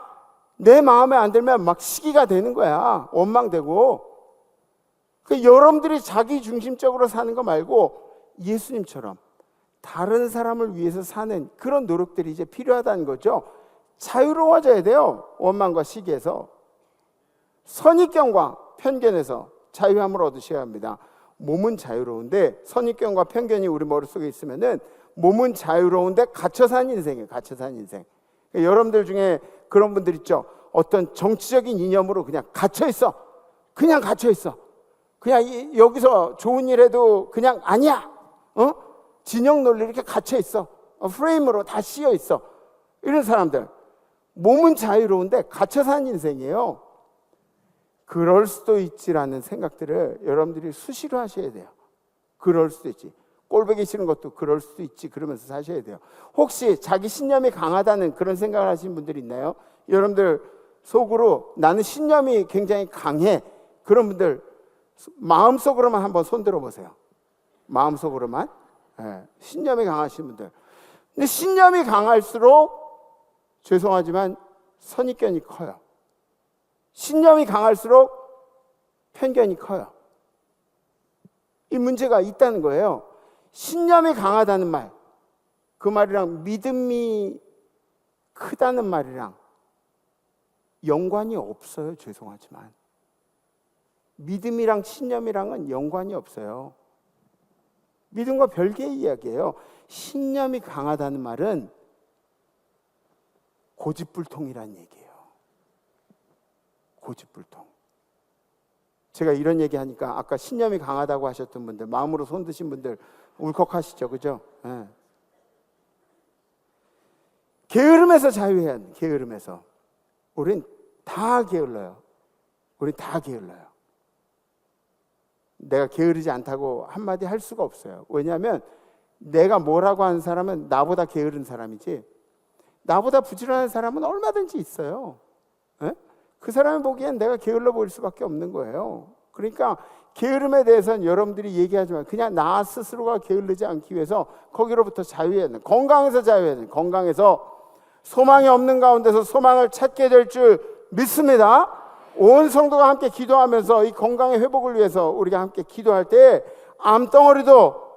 내 마음에 안 들면 막 시기가 되는 거야. 원망되고. 여러분들이 자기 중심적으로 사는 거 말고 예수님처럼 다른 사람을 위해서 사는 그런 노력들이 이제 필요하다는 거죠. 자유로워져야 돼요. 원망과 시기에서. 선입견과 편견에서 자유함을 얻으셔야 합니다. 몸은 자유로운데 선입견과 편견이 우리 머릿속에 있으면은 몸은 자유로운데 갇혀 사는 인생이에요. 갇혀 사는 인생. 여러분들 중에 그런 분들 있죠. 어떤 정치적인 이념으로 그냥 갇혀 있어. 그냥 갇혀 있어. 그냥 여기서 좋은 일 해도 그냥 아니야. 진영 논리 이렇게 갇혀 있어. 프레임으로 다 씌여 있어. 이런 사람들. 몸은 자유로운데 갇혀 사는 인생이에요. 그럴 수도 있지라는 생각들을 여러분들이 수시로 하셔야 돼요. 그럴 수도 있지. 꼴보기 싫은 것도 그럴 수도 있지. 그러면서 사셔야 돼요. 혹시 자기 신념이 강하다는 그런 생각을 하시는 분들이 있나요? 여러분들 속으로 나는 신념이 굉장히 강해. 그런 분들 마음속으로만 한번 손 들어보세요. 마음속으로만. 네. 신념이 강하신 분들. 근데 신념이 강할수록 죄송하지만 선입견이 커요. 신념이 강할수록 편견이 커요. 이 문제가 있다는 거예요. 신념이 강하다는 말, 그 말이랑 믿음이 크다는 말이랑 연관이 없어요. 죄송하지만. 믿음이랑 신념이랑은 연관이 없어요. 믿음과 별개의 이야기예요. 신념이 강하다는 말은 고집불통이라는 얘기예요. 고집불통. 제가 이런 얘기 하니까 아까 신념이 강하다고 하셨던 분들, 마음으로 손 드신 분들 울컥하시죠, 그죠? 네. 게으름에서 자유해야 돼. 게으름에서. 우린 다 게을러요. 우린 다 게을러요. 내가 게으르지 않다고 한마디 할 수가 없어요. 왜냐하면 내가 뭐라고 하는 사람은 나보다 게으른 사람이지, 나보다 부지런한 사람은 얼마든지 있어요. 네? 그 사람이 보기엔 내가 게을러 보일 수밖에 없는 거예요. 그러니까 게으름에 대해서는 여러분들이 얘기하지만 그냥 나 스스로가 게으르지 않기 위해서 거기로부터 자유해야 돼. 건강에서 자유해야 돼. 건강에서. 소망이 없는 가운데서 소망을 찾게 될 줄 믿습니다. 온 성도가 함께 기도하면서 이 건강의 회복을 위해서 우리가 함께 기도할 때 암덩어리도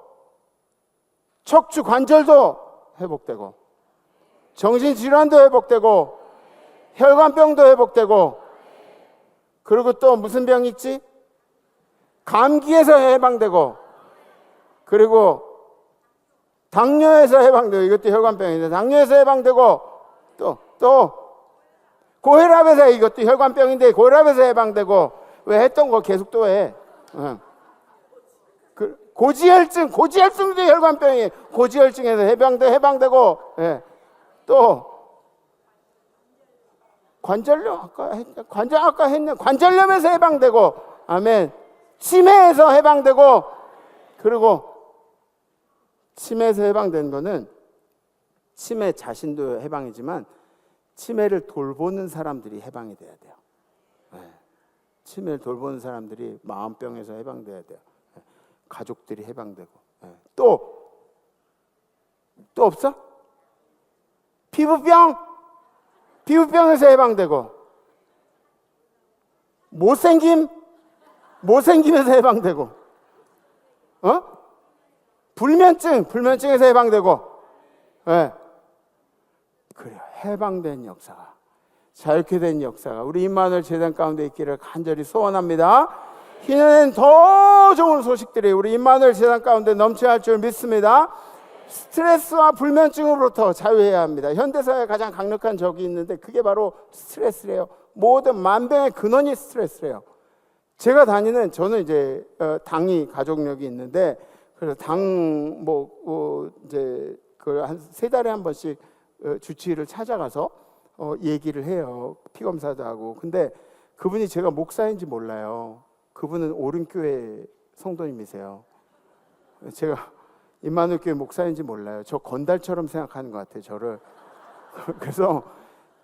척추 관절도 회복되고 정신질환도 회복되고 혈관병도 회복되고, 그리고 또 무슨 병 있지? 감기에서 해방되고, 그리고 당뇨에서 해방되고, 이것도 혈관병인데 당뇨에서 해방되고, 또 고혈압에서, 이것도 혈관병인데 고혈압에서 해방되고, 왜 했던 거 계속 또 해. 고지혈증도 혈관병이에요. 고지혈증에서 해방되고, 예. 또 관절염 아까 했네. 관절염에서 해방되고, 아멘. 치매에서 해방되고, 그리고 치매에서 해방된 거는 치매 자신도 해방이지만 치매를 돌보는 사람들이 해방이 돼야 돼요. 네. 치매를 돌보는 사람들이 마음병에서 해방돼야 돼요. 네. 가족들이 해방되고. 네. 또 없어? 피부병에서 해방되고, 못생김에서 해방되고, 불면증에서 해방되고, 네. 그래요. 해방된 역사가, 자유케 된 역사가 우리 임마누엘 재단 가운데 있기를 간절히 소원합니다. 희년엔 더 좋은 소식들이 우리 임마누엘 재단 가운데 넘쳐야 할 줄 믿습니다. 스트레스와 불면증으로부터 자유해야 합니다. 현대사회에 가장 강력한 적이 있는데 그게 바로 스트레스래요. 모든 만병의 근원이 스트레스래요. 제가 다니는, 저는 이제 당이 가족력이 있는데, 그래서 당 이제 그 한 3달에 한 번씩 주치의를 찾아가서 얘기를 해요. 피 검사도 하고. 근데 그분이 제가 목사인지 몰라요. 그분은 오른교회 성도님이세요. 제가 임마누엘 교회 목사인지 몰라요. 저 건달처럼 생각하는 것 같아요, 저를. 그래서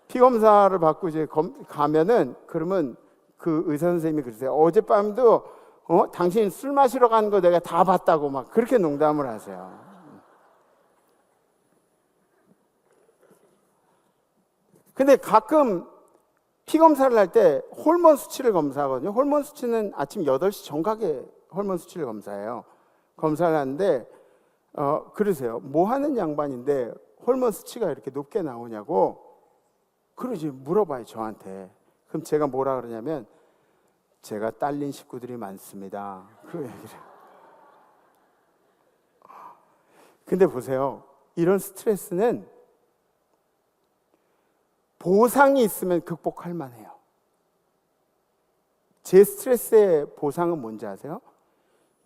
피 검사를 받고 이제 가면은, 그러면 그 의사 선생님이 그러세요. 어젯밤도 당신 술 마시러 가는 거 내가 다 봤다고 막 그렇게 농담을 하세요. 근데 가끔 피 검사를 할 때 호르몬 수치를 검사하거든요. 호르몬 수치는 아침 8시 정각에 호르몬 수치를 검사해요. 검사를 하는데 그러세요. 뭐 하는 양반인데 호르몬 수치가 이렇게 높게 나오냐고 그러지 물어봐요, 저한테. 그럼 제가 뭐라 그러냐면 제가 딸린 식구들이 많습니다. 그 얘기를. 근데 보세요. 이런 스트레스는 보상이 있으면 극복할 만해요. 제 스트레스의 보상은 뭔지 아세요?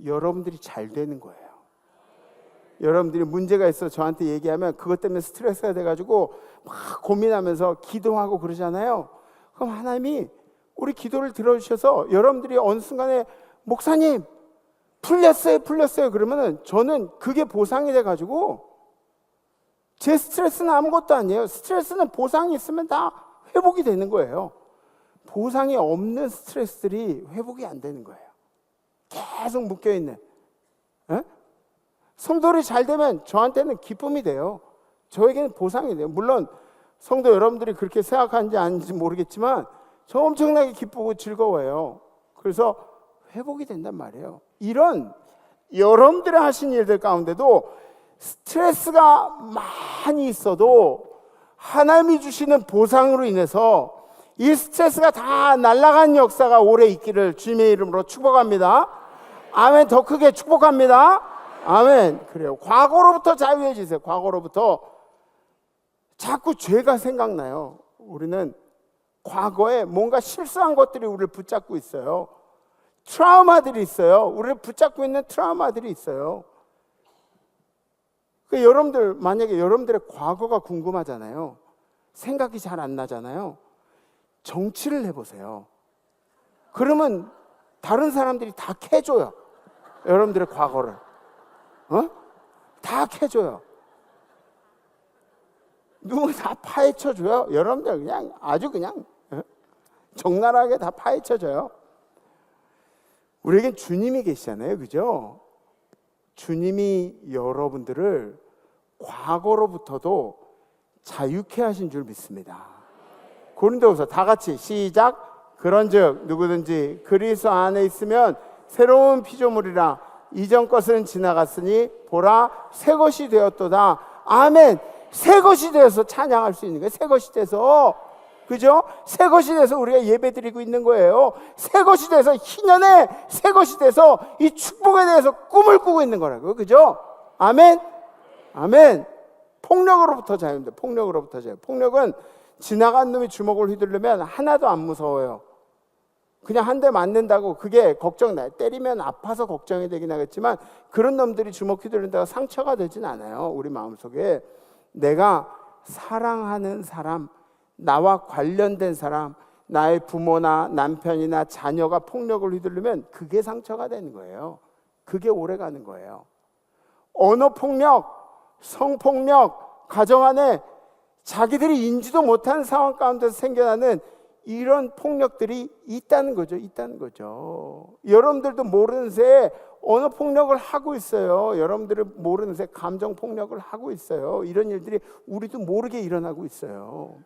여러분들이 잘 되는 거예요. 여러분들이 문제가 있어 저한테 얘기하면 그것 때문에 스트레스가 돼가지고 막 고민하면서 기도하고 그러잖아요. 그럼 하나님이 우리 기도를 들어주셔서 여러분들이 어느 순간에 목사님 풀렸어요 그러면은 저는 그게 보상이 돼가지고 제 스트레스는 아무것도 아니에요. 스트레스는 보상이 있으면 다 회복이 되는 거예요. 보상이 없는 스트레스들이 회복이 안 되는 거예요. 계속 묶여있는. 에? 성도들이 잘 되면 저한테는 기쁨이 돼요. 저에게는 보상이 돼요. 물론 성도 여러분들이 그렇게 생각하는지 아닌지 모르겠지만 저 엄청나게 기쁘고 즐거워요. 그래서 회복이 된단 말이에요. 이런 여러분들이 하신 일들 가운데도 스트레스가 많이 있어도 하나님이 주시는 보상으로 인해서 이 스트레스가 다 날아간 역사가 오래 있기를 주님의 이름으로 축복합니다. 아멘. 더 크게 축복합니다. 아멘. 그래요. 과거로부터 자유해지세요. 과거로부터. 자꾸 죄가 생각나요. 우리는 과거에 뭔가 실수한 것들이 우리를 붙잡고 있어요. 트라우마들이 있어요. 우리를 붙잡고 있는 트라우마들이 있어요. 여러분들 만약에 여러분들의 과거가 궁금하잖아요. 생각이 잘 안 나잖아요. 정치를 해보세요. 그러면 다른 사람들이 다 캐줘요. 여러분들의 과거를. 다 캐줘요. 누군가 다 파헤쳐줘요. 여러분들 그냥 아주 그냥 적나라하게 다 파헤쳐줘요. 우리에겐 주님이 계시잖아요. 그죠? 주님이 여러분들을 과거로부터도 자유케 하신 줄 믿습니다. 고린도후서 다 같이 시작. 그런즉 누구든지 그리스도 안에 있으면 새로운 피조물이라 이전 것은 지나갔으니 보라 새 것이 되었도다. 아멘. 새 것이 되어서 찬양할 수 있는 거예요. 새 것이 돼서. 그죠? 새 것이 돼서 우리가 예배드리고 있는 거예요. 새 것이 돼서 희년에 새 것이 돼서 이 축복에 대해서 꿈을 꾸고 있는 거라고요. 그죠? 아멘. 아멘. 폭력으로부터 자유입니다. 폭력으로부터 자유. 폭력은 지나간 놈이 주먹을 휘두르면 하나도 안 무서워요. 그냥 한 대 맞는다고 그게 걱정나요. 때리면 아파서 걱정이 되긴 하겠지만 그런 놈들이 주먹 휘두른다고 상처가 되진 않아요. 우리 마음속에. 내가 사랑하는 사람, 나와 관련된 사람, 나의 부모나 남편이나 자녀가 폭력을 휘두르면 그게 상처가 되는 거예요. 그게 오래가는 거예요. 언어폭력, 성폭력, 가정 안에 자기들이 인지도 못하는 상황 가운데서 생겨나는 이런 폭력들이 있다는 거죠. 있다는 거죠. 여러분들도 모르는 새에 언어폭력을 하고 있어요. 여러분들이 모르는 새에 감정폭력을 하고 있어요. 이런 일들이 우리도 모르게 일어나고 있어요.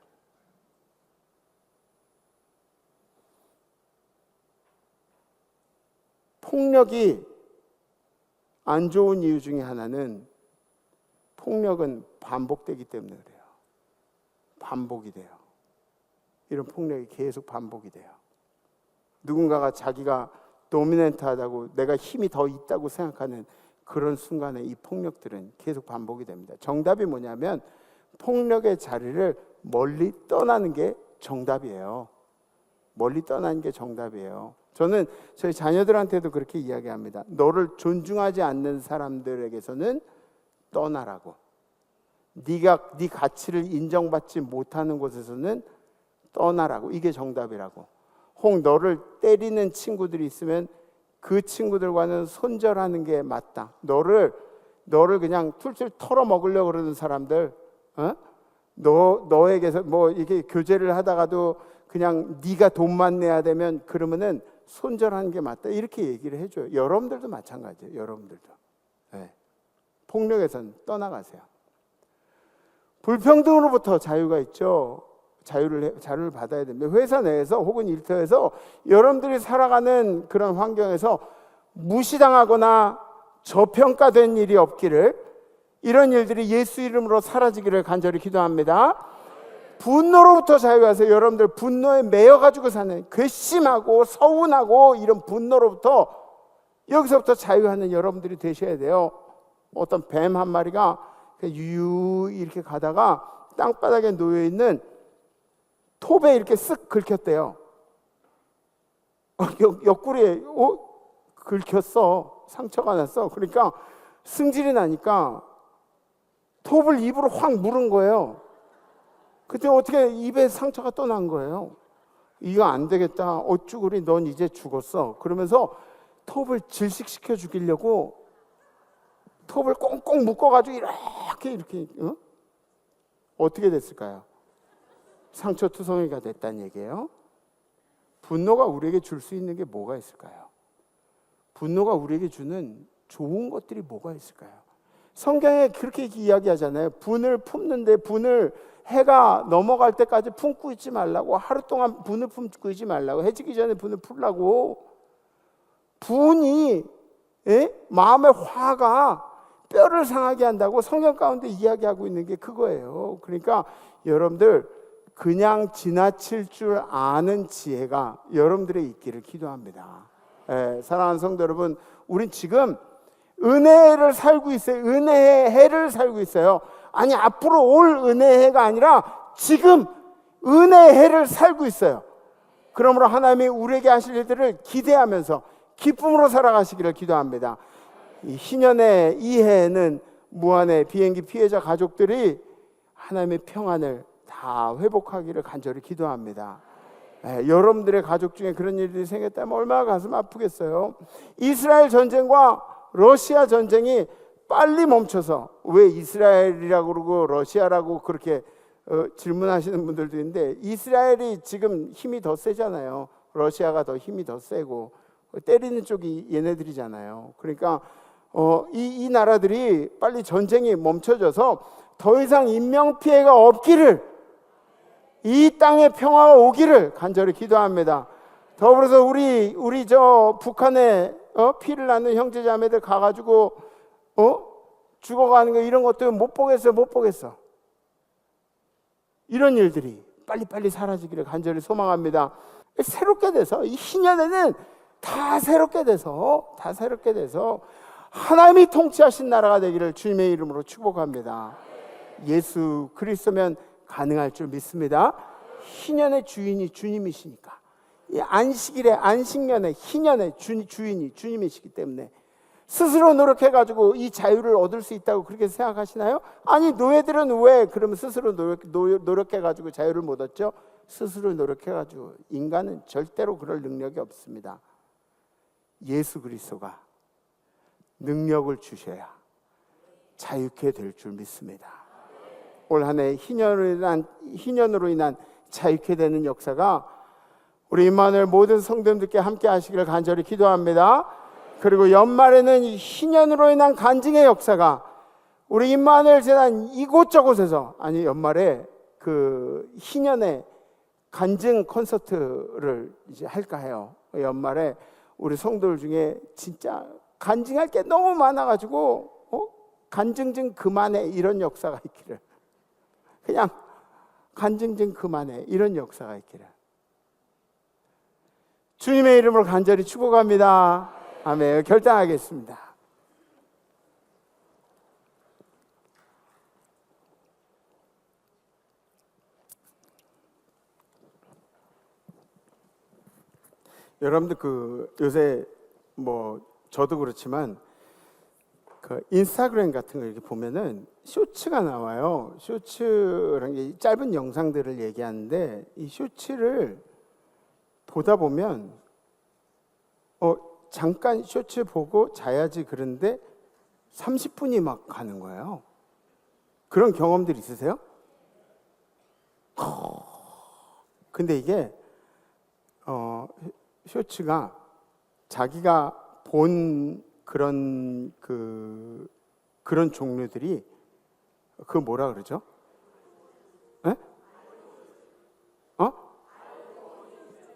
폭력이 안 좋은 이유 중에 하나는 폭력은 반복되기 때문에 그래요. 반복이 돼요. 이런 폭력이 계속 반복이 돼요. 누군가가 자기가 도미넌트하다고 내가 힘이 더 있다고 생각하는 그런 순간에 이 폭력들은 계속 반복이 됩니다. 정답이 뭐냐면 폭력의 자리를 멀리 떠나는 게 정답이에요. 멀리 떠나는 게 정답이에요. 저는 저희 자녀들한테도 그렇게 이야기합니다. 너를 존중하지 않는 사람들에게서는 떠나라고. 네가 네 가치를 인정받지 못하는 곳에서는 떠나라고. 이게 정답이라고. 혹 너를 때리는 친구들이 있으면 그 친구들과는 손절하는 게 맞다. 너를 그냥 툴툴 털어 먹으려고 그러는 사람들, 너에게서 뭐 이게 교제를 하다가도 그냥 네가 돈만 내야 되면 그러면은 손절하는 게 맞다. 이렇게 얘기를 해줘요. 여러분들도 마찬가지예요. 여러분들도. 네. 폭력에선 떠나가세요. 불평등으로부터 자유가 있죠. 자유를 받아야 됩니다. 회사 내에서 혹은 일터에서 여러분들이 살아가는 그런 환경에서 무시당하거나 저평가된 일이 없기를, 이런 일들이 예수 이름으로 사라지기를 간절히 기도합니다. 분노로부터 자유하세요. 여러분들 분노에 매여가지고 사는, 괘씸하고 서운하고 이런 분노로부터, 여기서부터 자유하는 여러분들이 되셔야 돼요. 어떤 뱀 한 마리가 유유 이렇게 가다가 땅바닥에 놓여있는 톱에 이렇게 쓱 긁혔대요. 옆구리에 긁혔어. 상처가 났어. 그러니까 승질이 나니까 톱을 입으로 확 물은 거예요. 그때 어떻게 입에 상처가 또 난 거예요. 이거 안 되겠다. 어쭈구리 넌 이제 죽었어. 그러면서 톱을 질식시켜 죽이려고 톱을 꽁꽁 묶어가지고 이렇게 어떻게 됐을까요? 상처투성이가 됐다는 얘기예요. 분노가 우리에게 줄 수 있는 게 뭐가 있을까요? 분노가 우리에게 주는 좋은 것들이 뭐가 있을까요? 성경에 그렇게 이야기하잖아요. 분을 품는데 해가 넘어갈 때까지 품고 있지 말라고, 하루 동안 분을 품고 있지 말라고, 해지기 전에 분을 풀라고. 분이 마음의 화가 뼈를 상하게 한다고 성경 가운데 이야기하고 있는 게 그거예요. 그러니까 여러분들 그냥 지나칠 줄 아는 지혜가 여러분들의 있기를 기도합니다. 사랑하는 성도 여러분, 우린 지금 은혜를 살고 있어요. 은혜의 해를 살고 있어요. 아니, 앞으로 올 은혜의 해가 아니라 지금 은혜의 해를 살고 있어요. 그러므로 하나님이 우리에게 하실 일들을 기대하면서 기쁨으로 살아가시기를 기도합니다. 이 희년의 이 해에는 무한의 비행기 피해자 가족들이 하나님의 평안을 다 회복하기를 간절히 기도합니다. 여러분들의 가족 중에 그런 일이 생겼다면 얼마나 가슴 아프겠어요. 이스라엘 전쟁과 러시아 전쟁이 빨리 멈춰서, 왜 이스라엘이라고 그러고 러시아라고 그렇게 질문하시는 분들도 있는데, 이스라엘이 지금 힘이 더 세잖아요. 러시아가 더 힘이 더 세고 때리는 쪽이 얘네들이잖아요. 그러니까 이 나라들이 빨리 전쟁이 멈춰져서 더 이상 인명피해가 없기를, 이 땅에 평화가 오기를 간절히 기도합니다. 더불어서 우리 저 북한에 피를 낳는 형제자매들 가가지고 죽어가는 거, 이런 것도 못 보겠어. 이런 일들이 빨리빨리 사라지기를 간절히 소망합니다. 새롭게 돼서, 이 희년에는 다 새롭게 돼서 하나님이 통치하신 나라가 되기를 주님의 이름으로 축복합니다. 예수 그리스도면 가능할 줄 믿습니다. 희년의 주인이 주님이시니까, 이 안식일의 안식년의 희년의 주인이 주님이시기 때문에 스스로 노력해가지고 이 자유를 얻을 수 있다고 그렇게 생각하시나요? 아니, 노예들은 왜 그러면 스스로 노력해가지고 자유를 못 얻죠? 스스로 노력해가지고, 인간은 절대로 그럴 능력이 없습니다. 예수 그리스도가 능력을 주셔야 자유케 될 줄 믿습니다. 올 한 해 희년으로 인한 자유케 되는 역사가 우리 임마누엘 모든 성도님들께 함께 하시기를 간절히 기도합니다. 그리고 연말에는 이 희년으로 인한 간증의 역사가 우리 임마누엘 재단 이곳저곳에서, 아니 연말에 그 희년의 간증 콘서트를 이제 할까 해요. 연말에 우리 성도들 중에 진짜 간증할 게 너무 많아가지고 간증 좀 그만해, 이런 역사가 있기를, 그냥 간증 좀 그만해, 이런 역사가 있기를 주님의 이름으로 간절히 축복합니다. 아멘. 결단하겠습니다. 여러분들 요새 저도 그렇지만 그 인스타그램 같은 거 이렇게 보면은 쇼츠가 나와요. 쇼츠라는 게 짧은 영상들을 얘기하는데, 이 쇼츠를 보다 보면 잠깐 쇼츠 보고 자야지 그런데 30분이 막 가는 거예요. 그런 경험들 있으세요? 근데 이게 쇼츠가 자기가 본 그런 종류들이 뭐라 그러죠?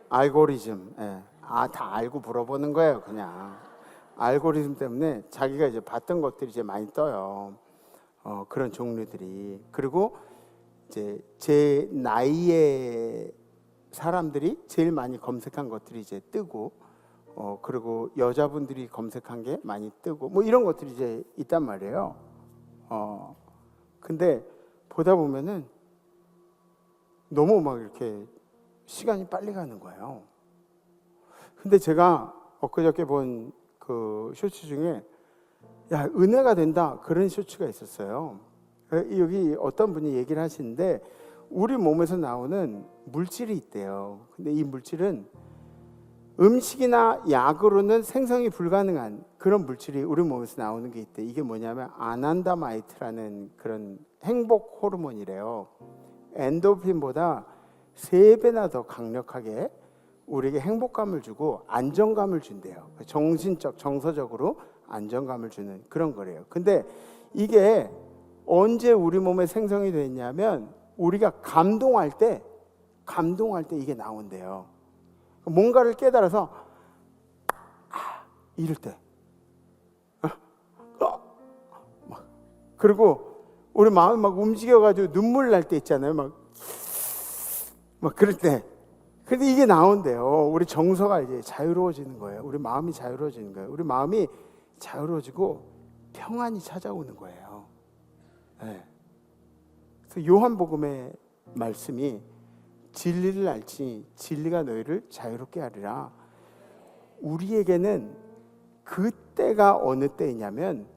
알고리즘. 예. 다 알고 물어보는 거예요, 그냥. 알고리즘 때문에 자기가 이제 봤던 것들이 이제 많이 떠요. 그런 종류들이. 그리고 이제 제 나이에 사람들이 제일 많이 검색한 것들이 이제 뜨고, 그리고 여자분들이 검색한 게 많이 뜨고, 뭐 이런 것들이 이제 있단 말이에요. 근데 보다 보면은 너무 막 이렇게 시간이 빨리 가는 거예요. 근데 제가 엊그저께 본 그 쇼츠 중에 야, 은혜가 된다 그런 쇼츠가 있었어요. 여기 어떤 분이 얘기를 하시는데 우리 몸에서 나오는 물질이 있대요. 근데 이 물질은 음식이나 약으로는 생성이 불가능한 그런 물질이 우리 몸에서 나오는 게 있대. 이게 뭐냐면 아난다마이트라는 그런 행복 호르몬이래요. 엔도핀보다 3배나 더 강력하게 우리에게 행복감을 주고 안정감을 준대요. 정신적, 정서적으로 안정감을 주는 그런 거래요. 근데 이게 언제 우리 몸에 생성이 됐냐면 우리가 감동할 때 이게 나온대요. 뭔가를 깨달아서 이럴 때 그리고 우리 마음이 막 움직여가지고 눈물 날 때 있잖아요. 막 그럴 때. 근데 이게 나온대요. 우리 정서가 이제 자유로워지는 거예요. 우리 마음이 자유로워지는 거예요. 우리 마음이 자유로워지고 평안이 찾아오는 거예요. 네. 그래서 요한복음의 말씀이 진리를 알지 진리가 너희를 자유롭게 하리라. 우리에게는 그때가 어느 때이냐면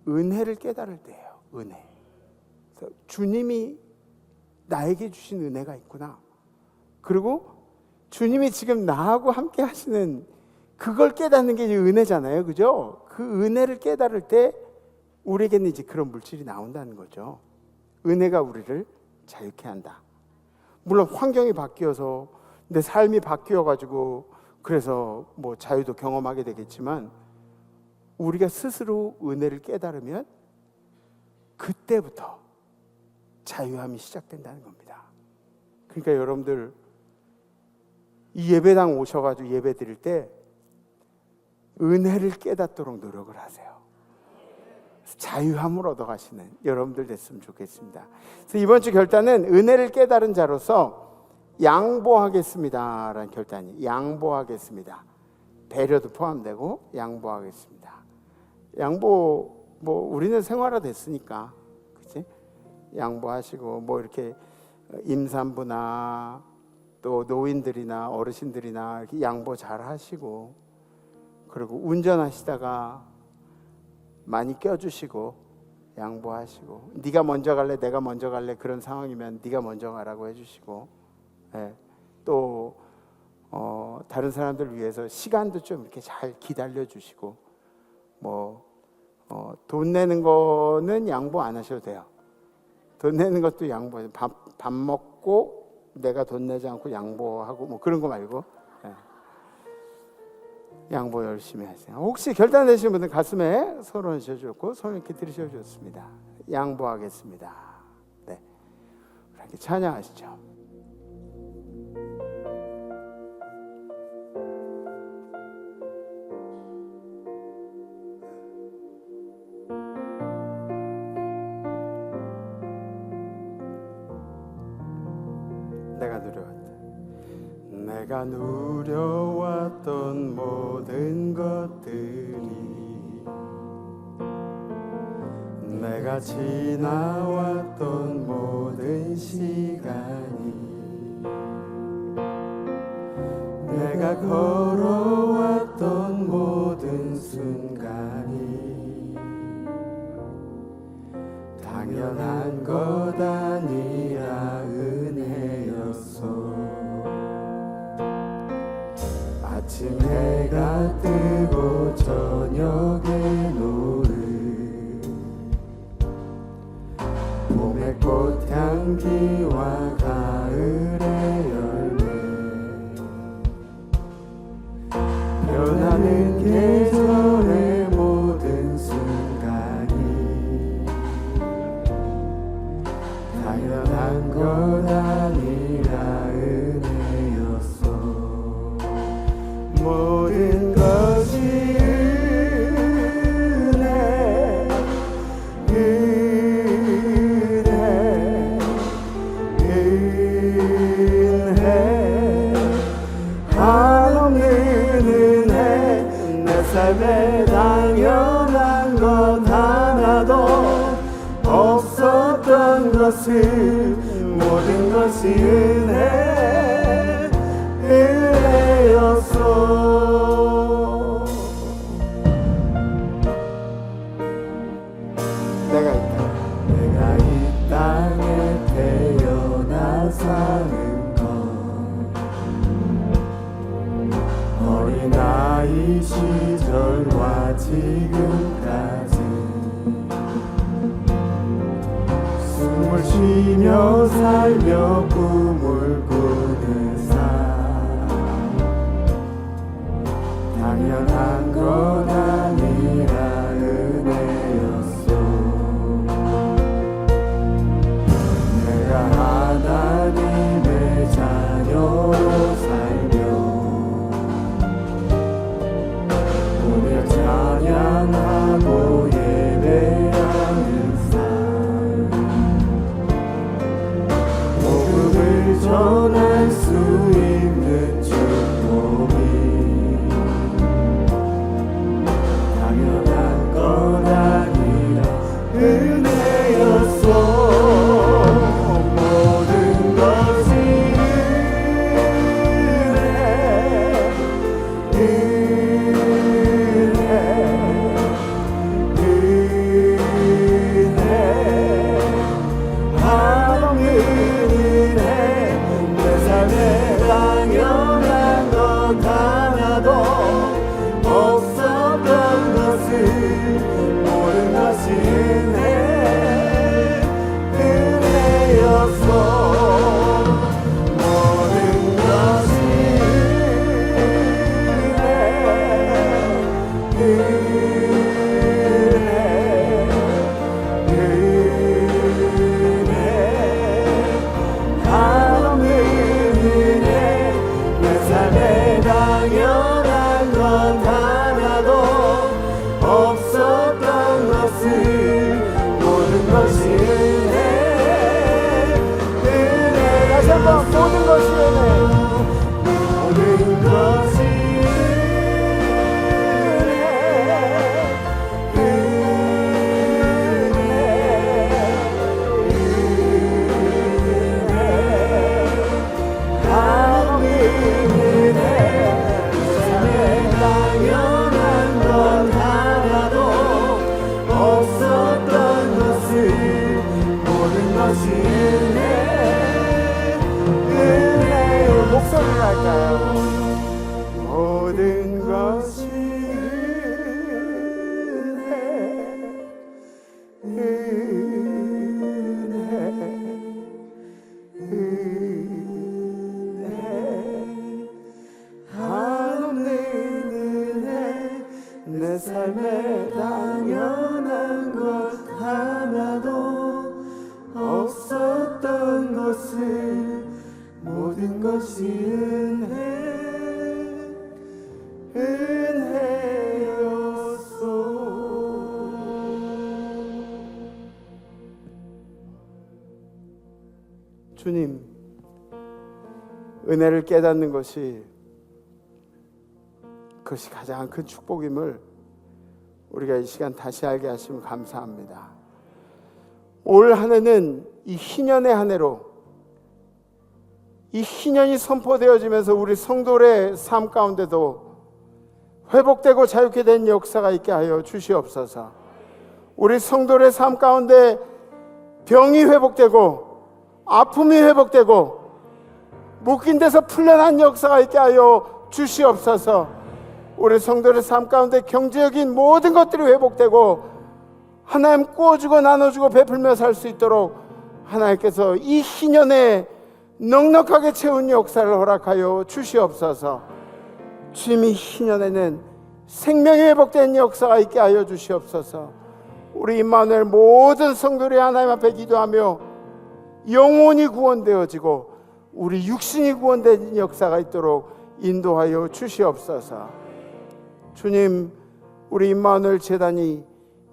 은혜를 깨달을 때예요. 은혜. 그래서 주님이 나에게 주신 은혜가 있구나. 그리고 주님이 지금 나하고 함께 하시는 그걸 깨닫는 게 이제 은혜잖아요. 그죠? 그 은혜를 깨달을 때 우리에게는 이제 그런 물질이 나온다는 거죠. 은혜가 우리를 자유케 한다. 물론 환경이 바뀌어서 내 삶이 바뀌어가지고 그래서 뭐 자유도 경험하게 되겠지만 우리가 스스로 은혜를 깨달으면 그때부터 자유함이 시작된다는 겁니다. 그러니까 여러분들 이 예배당 오셔가지고 예배 드릴 때 은혜를 깨닫도록 노력을 하세요. 자유함을 얻어가시는 여러분들 됐으면 좋겠습니다. 그래서 이번 주 결단은 은혜를 깨달은 자로서 양보하겠습니다 라는 결단이 양보하겠습니다. 배려도 포함되고 양보하겠습니다. 양보 뭐 우리는 생활화 됐으니까 그치? 양보하시고 뭐 이렇게 임산부나 또 노인들이나 어르신들이나 이렇게 양보 잘 하시고 그리고 운전하시다가 많이 껴주시고 양보하시고 네가 먼저 갈래 내가 먼저 갈래 그런 상황이면 네가 먼저 가라고 해주시고 또 다른 사람들 위해서 시간도 좀 이렇게 잘 기다려 주시고 돈 내는 거는 양보 안 하셔도 돼요. 돈 내는 것도 양보해요. 밥 먹고 내가 돈 내지 않고 양보하고 뭐 그런 거 말고 양보 열심히 하세요. 혹시 결단되신 분들 가슴에 손을 얹으셔주고 손을 이렇게 들으셔주셨습니다. 양보하겠습니다. 네, 이렇게 찬양하시죠. 내가 누려왔던 모든 것들이 내가 지나왔던 모든 시간이 내가 걸어왔던 모든 순간이 당연한 것 아니라 은혜였소. 아침 해가 뜨고 저녁에 노을 봄의 꽃향기와 가을의 열매 변하는 계절의 모든 순간이 당연한 것 아니라 은혜였소. 삶에 당연한 것 하나도 없었던 것을 모든 것이 은혜였소. 내가 이 땅에 태어나 사는 것 어린아이 시절과 지금까지 숨을 쉬며 살며 꿈을 꾸는 삶 당연한 것 아니라 은혜였소. 내가 하나님의 자녀로 살며 오늘 찬양하고 예배하는 삶 복음을 전할 수 있는 축복이 당연한 것 아니라 은혜였소. 모든 것이 모든 것이 모든 것이 당연한 것 하나도 없었던 것을 모든 것이 목소리를 할까요? 모든 것이 한없는 은혜 내 삶에 당연한 것 하나도 없었던 것을 모든 것이 은혜였소. 주님, 은혜를 깨닫는 것이 그것이 가장 큰 축복임을 우리가 이 시간 다시 알게 하시면 감사합니다. 올 한 해는 이 희년의 한 해로 이 희년이 선포되어지면서 우리 성도의 삶 가운데도 회복되고 자유케 된 역사가 있게 하여 주시옵소서. 우리 성도의 삶 가운데 병이 회복되고 아픔이 회복되고 묶인 데서 풀려난 역사가 있게 하여 주시옵소서. 우리 성도의 삶 가운데 경제적인 모든 것들이 회복되고 하나님 꾸어주고 나눠주고 베풀며 살 수 있도록 하나님께서 이 희년에 넉넉하게 채운 역사를 허락하여 주시옵소서. 주님이 희년에는 생명이 회복된 역사가 있게 하여 주시옵소서. 우리 임마누엘 모든 성도들이 하나님 앞에 기도하며 영혼이 구원되어지고 우리 육신이 구원된 역사가 있도록 인도하여 주시옵소서. 주님, 우리 임마누엘 재단이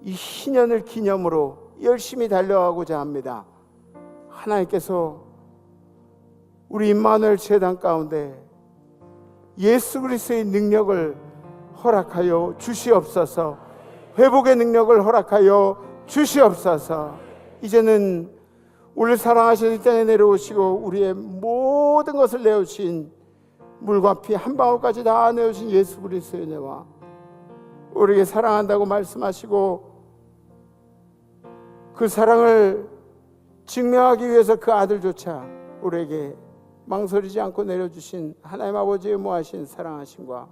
이 희년을 기념으로 열심히 달려가고자 합니다. 하나님께서 우리 임마누엘 재단 가운데 예수 그리스도의 능력을 허락하여 주시옵소서. 회복의 능력을 허락하여 주시옵소서. 이제는 우리를 사랑하시는 이 땅에 내려오시고 우리의 모든 것을 내어주신 물과 피 한 방울까지 다 내어주신 예수 그리스도의 은혜와 우리에게 사랑한다고 말씀하시고 그 사랑을 증명하기 위해서 그 아들조차 우리에게 망설이지 않고 내려주신 하나님 아버지의 무하신 사랑하심과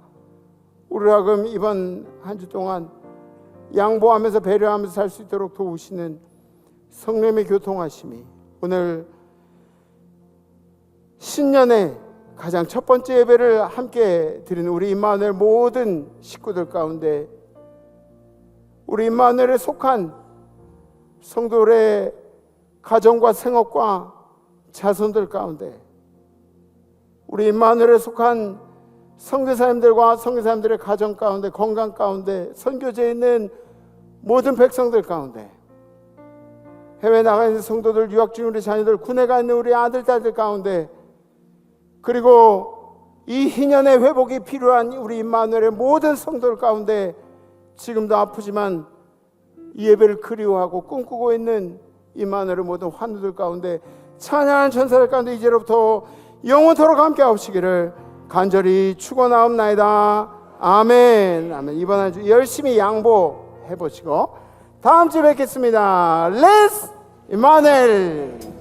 우리를 하금 이번 한 주 동안 양보하면서 배려하면서 살 수 있도록 도우시는 성령의 교통하심이 오늘 신년의 가장 첫 번째 예배를 함께 드리는 우리 임마누엘 모든 식구들 가운데 우리 임마누엘에 속한 성도들의 가정과 생업과 자손들 가운데 우리 임마누엘에 속한 선교사님들과 선교사님들의 가정 가운데 건강 가운데 선교제에 있는 모든 백성들 가운데 해외 나가 있는 성도들 유학 중인 우리 자녀들 군에 가 있는 우리 아들 딸들 가운데 그리고 이 희년의 회복이 필요한 우리 임마누엘의 모든 성도들 가운데 지금도 아프지만 이 예배를 그리워하고 꿈꾸고 있는 임마누엘의 모든 환우들 가운데 찬양하는 천사들 가운데 이제로부터 영원토록 함께 하시기를 간절히 축원하옵나이다. 아멘. 아멘. 이번 한 주 열심히 양보해 보시고 다음 주에 뵙겠습니다. 레츠 임마누엘.